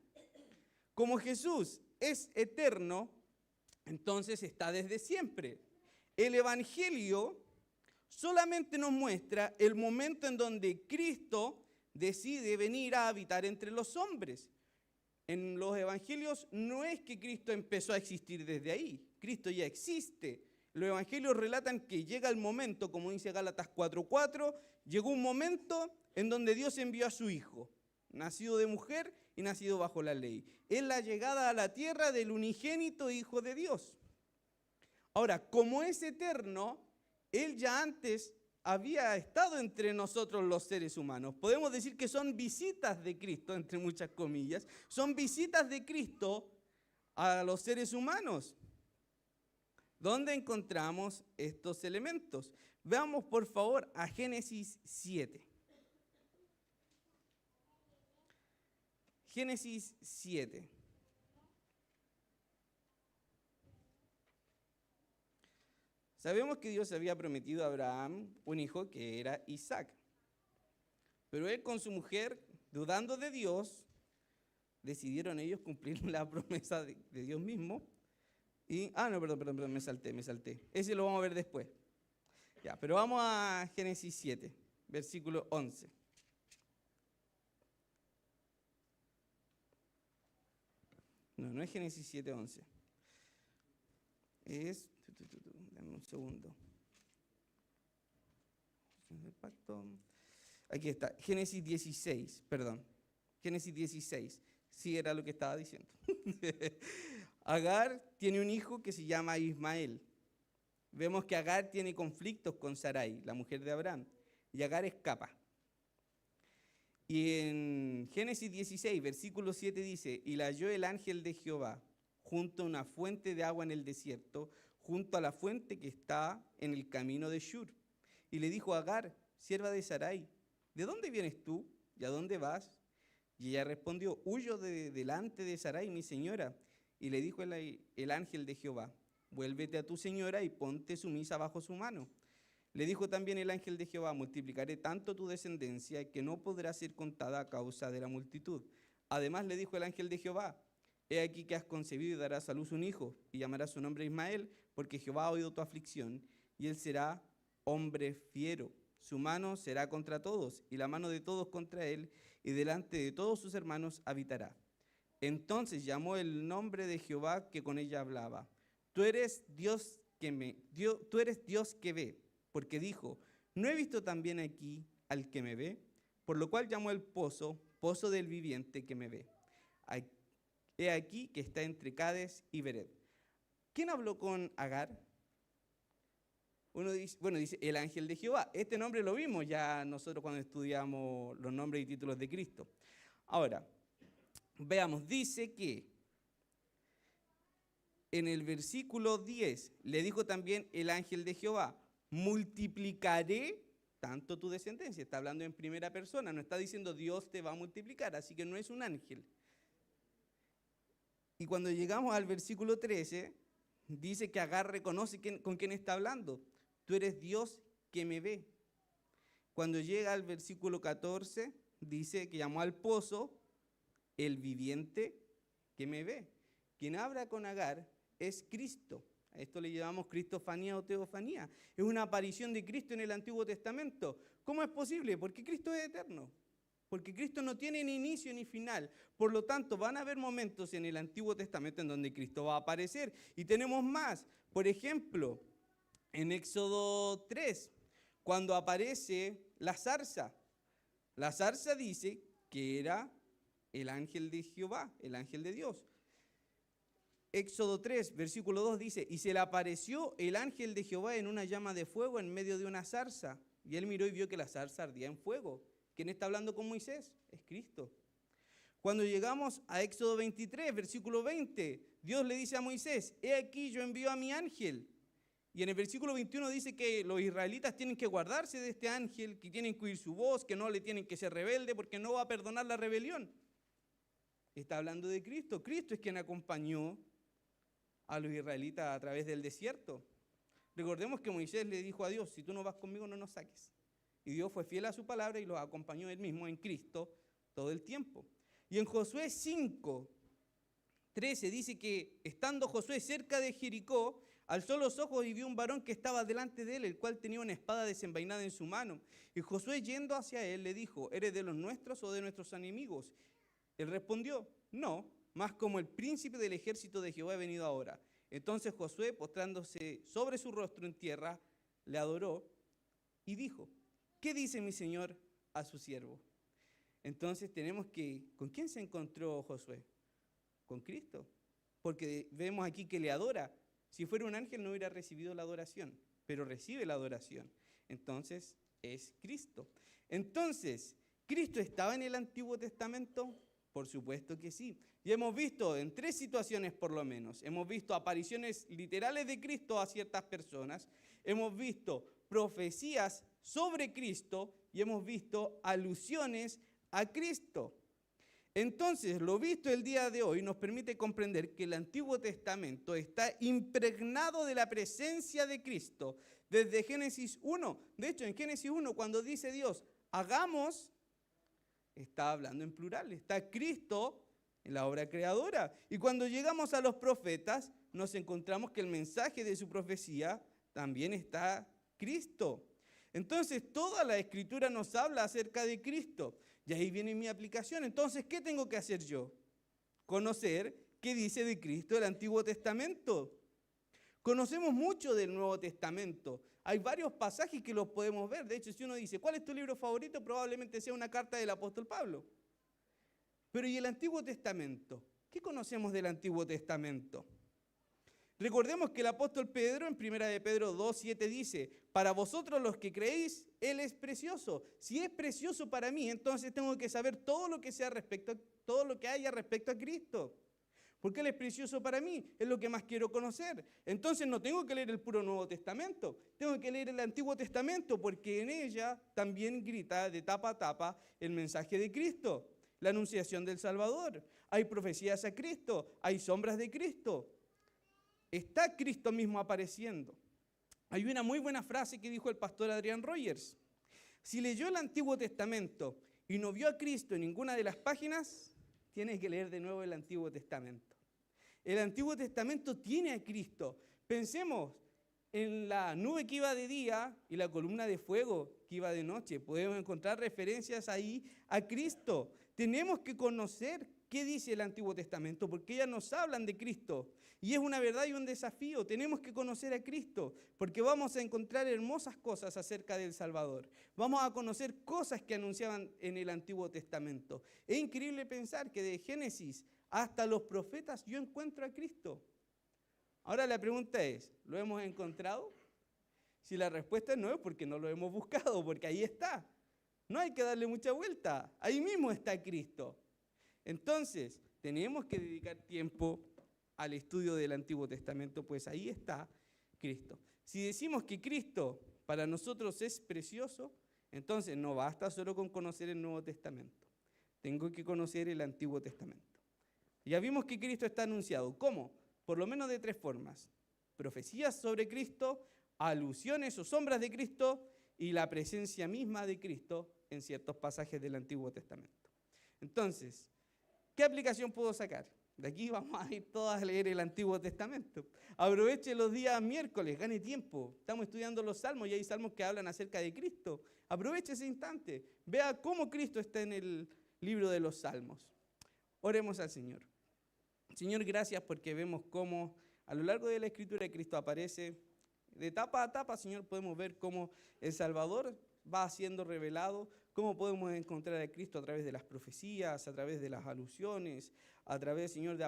Speaker 1: Como Jesús es eterno, entonces está desde siempre. El Evangelio solamente nos muestra el momento en donde Cristo decide venir a habitar entre los hombres. En los Evangelios no es que Cristo empezó a existir desde ahí, Cristo ya existe. Los Evangelios relatan que llega el momento, como dice Gálatas 4:4, llegó un momento en donde Dios envió a su Hijo, nacido de mujer y nacido bajo la ley. Es la llegada a la tierra del unigénito Hijo de Dios. Ahora, como es eterno, Él ya antes había estado entre nosotros los seres humanos. Podemos decir que son visitas de Cristo, entre muchas comillas, son visitas de Cristo a los seres humanos. ¿Dónde encontramos estos elementos? Veamos por favor a Génesis 7. Génesis 7. Sabemos que Dios había prometido a Abraham un hijo que era Isaac. Pero él con su mujer, dudando de Dios, decidieron ellos cumplir la promesa de Dios mismo No, perdón, me salté. Ese lo vamos a ver después. Ya, pero vamos a Génesis 7, versículo 11. No es Génesis 7, 11. Dame un segundo. Aquí está, Génesis 16, perdón. Génesis 16, sí era lo que estaba diciendo. Agar tiene un hijo que se llama Ismael. Vemos que Agar tiene conflictos con Sarai, la mujer de Abraham, y Agar escapa. Y en Génesis 16, versículo 7 dice, y la halló el ángel de Jehová junto a una fuente de agua en el desierto, junto a la fuente que está en el camino de Shur. Y le dijo a Agar, sierva de Sarai, ¿de dónde vienes tú y a dónde vas? Y ella respondió, huyo delante de Sarai, mi señora. Y le dijo el ángel de Jehová, vuélvete a tu señora y ponte sumisa bajo su mano. Le dijo también el ángel de Jehová, multiplicaré tanto tu descendencia que no podrá ser contada a causa de la multitud. Además le dijo el ángel de Jehová, he aquí que has concebido y darás a luz un hijo, y llamarás su nombre Ismael, porque Jehová ha oído tu aflicción, y él será hombre fiero. Su mano será contra todos, y la mano de todos contra él, y delante de todos sus hermanos habitará. Entonces llamó el nombre de Jehová que con ella hablaba. Tú eres Dios que ve, porque dijo, ¿no he visto también aquí al que me ve? Por lo cual llamó el pozo, pozo del viviente que me ve. He aquí que está entre Cades y Bered. ¿Quién habló con Agar? Dice el ángel de Jehová. Este nombre lo vimos ya nosotros cuando estudiamos los nombres y títulos de Cristo. Ahora, veamos, dice que en el versículo 10 le dijo también el ángel de Jehová, multiplicaré tanto tu descendencia. Está hablando en primera persona, no está diciendo Dios te va a multiplicar, así que no es un ángel. Y cuando llegamos al versículo 13, dice que Agar reconoce con quién está hablando. Tú eres Dios que me ve. Cuando llega al versículo 14, dice que llamó al pozo el viviente que me ve. Quien habla con Agar es Cristo. A esto le llamamos cristofanía o teofanía. Es una aparición de Cristo en el Antiguo Testamento. ¿Cómo es posible? Porque Cristo es eterno. Porque Cristo no tiene ni inicio ni final. Por lo tanto, van a haber momentos en el Antiguo Testamento en donde Cristo va a aparecer. Y tenemos más. Por ejemplo, en Éxodo 3, cuando aparece la zarza. La zarza dice que era el ángel de Jehová, el ángel de Dios. Éxodo 3, versículo 2 dice, y se le apareció el ángel de Jehová en una llama de fuego en medio de una zarza. Y él miró y vio que la zarza ardía en fuego. ¿Quién está hablando con Moisés? Es Cristo. Cuando llegamos a Éxodo 23, versículo 20, Dios le dice a Moisés, he aquí yo envío a mi ángel. Y en el versículo 21 dice que los israelitas tienen que guardarse de este ángel, que tienen que oír su voz, que no le tienen que ser rebelde porque no va a perdonar la rebelión. Está hablando de Cristo. Cristo es quien acompañó a los israelitas a través del desierto. Recordemos que Moisés le dijo a Dios, si tú no vas conmigo no nos saques. Y Dios fue fiel a su palabra y los acompañó él mismo en Cristo todo el tiempo. Y en Josué 5, 13 dice que estando Josué cerca de Jericó, alzó los ojos y vio un varón que estaba delante de él, el cual tenía una espada desenvainada en su mano. Y Josué, yendo hacia él, le dijo, ¿eres de los nuestros o de nuestros enemigos? Él respondió, no, mas como el príncipe del ejército de Jehová he venido ahora. Entonces Josué, postrándose sobre su rostro en tierra, le adoró y dijo, ¿qué dice mi señor a su siervo? Entonces tenemos que, ¿con quién se encontró Josué? Con Cristo, porque vemos aquí que le adora. Si fuera un ángel no hubiera recibido la adoración, pero recibe la adoración. Entonces es Cristo. Entonces, ¿Cristo estaba en el Antiguo Testamento? Por supuesto que sí. Y hemos visto en 3 situaciones por lo menos. Hemos visto apariciones literales de Cristo a ciertas personas. Hemos visto profecías sobre Cristo y hemos visto alusiones a Cristo. Entonces, lo visto el día de hoy nos permite comprender que el Antiguo Testamento está impregnado de la presencia de Cristo desde Génesis 1. De hecho, en Génesis 1, cuando dice Dios, hagamos, está hablando en plural, está Cristo en la obra creadora. Y cuando llegamos a los profetas, nos encontramos que el mensaje de su profecía también está Cristo. Entonces, toda la Escritura nos habla acerca de Cristo. Y ahí viene mi aplicación. Entonces, ¿qué tengo que hacer yo? Conocer qué dice de Cristo el Antiguo Testamento. Conocemos mucho del Nuevo Testamento. Hay varios pasajes que los podemos ver. De hecho, si uno dice, ¿cuál es tu libro favorito? Probablemente sea una carta del apóstol Pablo. Pero ¿y el Antiguo Testamento? ¿Qué conocemos del Antiguo Testamento? Recordemos que el apóstol Pedro, en 1 de Pedro 2:7 dice, para vosotros los que creéis, Él es precioso. Si es precioso para mí, entonces tengo que saber todo lo que haya respecto a Cristo. Porque Él es precioso para mí, es lo que más quiero conocer. Entonces no tengo que leer el puro Nuevo Testamento, tengo que leer el Antiguo Testamento, porque en ella también grita de tapa a tapa el mensaje de Cristo, la anunciación del Salvador. Hay profecías a Cristo, hay sombras de Cristo. Está Cristo mismo apareciendo. Hay una muy buena frase que dijo el pastor Adrian Rogers. Si leyó el Antiguo Testamento y no vio a Cristo en ninguna de las páginas, tiene que leer de nuevo el Antiguo Testamento. El Antiguo Testamento tiene a Cristo. Pensemos en la nube que iba de día y la columna de fuego que iba de noche. Podemos encontrar referencias ahí a Cristo. Tenemos que conocer qué dice el Antiguo Testamento, porque ellas nos hablan de Cristo. Y es una verdad y un desafío. Tenemos que conocer a Cristo, porque vamos a encontrar hermosas cosas acerca del Salvador. Vamos a conocer cosas que anunciaban en el Antiguo Testamento. Es increíble pensar que de Génesis hasta los profetas yo encuentro a Cristo. Ahora la pregunta es, ¿lo hemos encontrado? Si la respuesta es no, es porque no lo hemos buscado, porque ahí está. No hay que darle mucha vuelta. Ahí mismo está Cristo. Entonces, tenemos que dedicar tiempo al estudio del Antiguo Testamento, pues ahí está Cristo. Si decimos que Cristo para nosotros es precioso, entonces no basta solo con conocer el Nuevo Testamento. Tengo que conocer el Antiguo Testamento. Ya vimos que Cristo está anunciado. ¿Cómo? Por lo menos de 3 formas. Profecías sobre Cristo, alusiones o sombras de Cristo y la presencia misma de Cristo en ciertos pasajes del Antiguo Testamento. Entonces, ¿qué aplicación puedo sacar? De aquí vamos a ir todas a leer el Antiguo Testamento. Aproveche los días miércoles, gane tiempo. Estamos estudiando los salmos y hay salmos que hablan acerca de Cristo. Aproveche ese instante. Vea cómo Cristo está en el libro de los salmos. Oremos al Señor. Señor, gracias porque vemos cómo a lo largo de la Escritura Cristo aparece. De etapa a etapa, Señor, podemos ver cómo el Salvador va siendo revelado, cómo podemos encontrar a Cristo a través de las profecías, a través de las alusiones, a través, Señor, de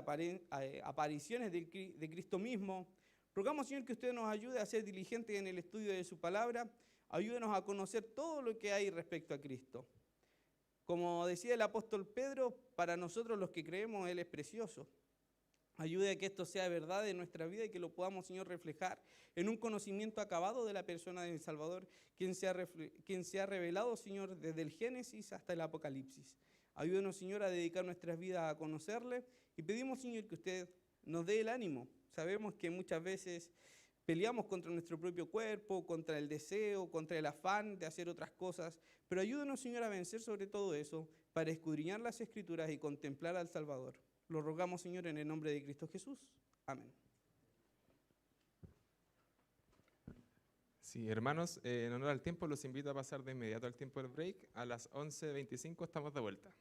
Speaker 1: apariciones de Cristo mismo. Rogamos, Señor, que usted nos ayude a ser diligentes en el estudio de su palabra. Ayúdenos a conocer todo lo que hay respecto a Cristo. Como decía el apóstol Pedro, para nosotros los que creemos, Él es precioso. Ayude a que esto sea verdad en nuestra vida y que lo podamos, Señor, reflejar en un conocimiento acabado de la persona del Salvador, quien se ha revelado, Señor, desde el Génesis hasta el Apocalipsis. Ayúdenos, Señor, a dedicar nuestras vidas a conocerle y pedimos, Señor, que usted nos dé el ánimo. Sabemos que muchas veces peleamos contra nuestro propio cuerpo, contra el deseo, contra el afán de hacer otras cosas, pero ayúdenos, Señor, a vencer sobre todo eso para escudriñar las Escrituras y contemplar al Salvador. Lo rogamos, Señor, en el nombre de Cristo Jesús. Amén.
Speaker 2: Sí, hermanos, en honor al tiempo los invito a pasar de inmediato al tiempo del break. A las 11:25 estamos de vuelta.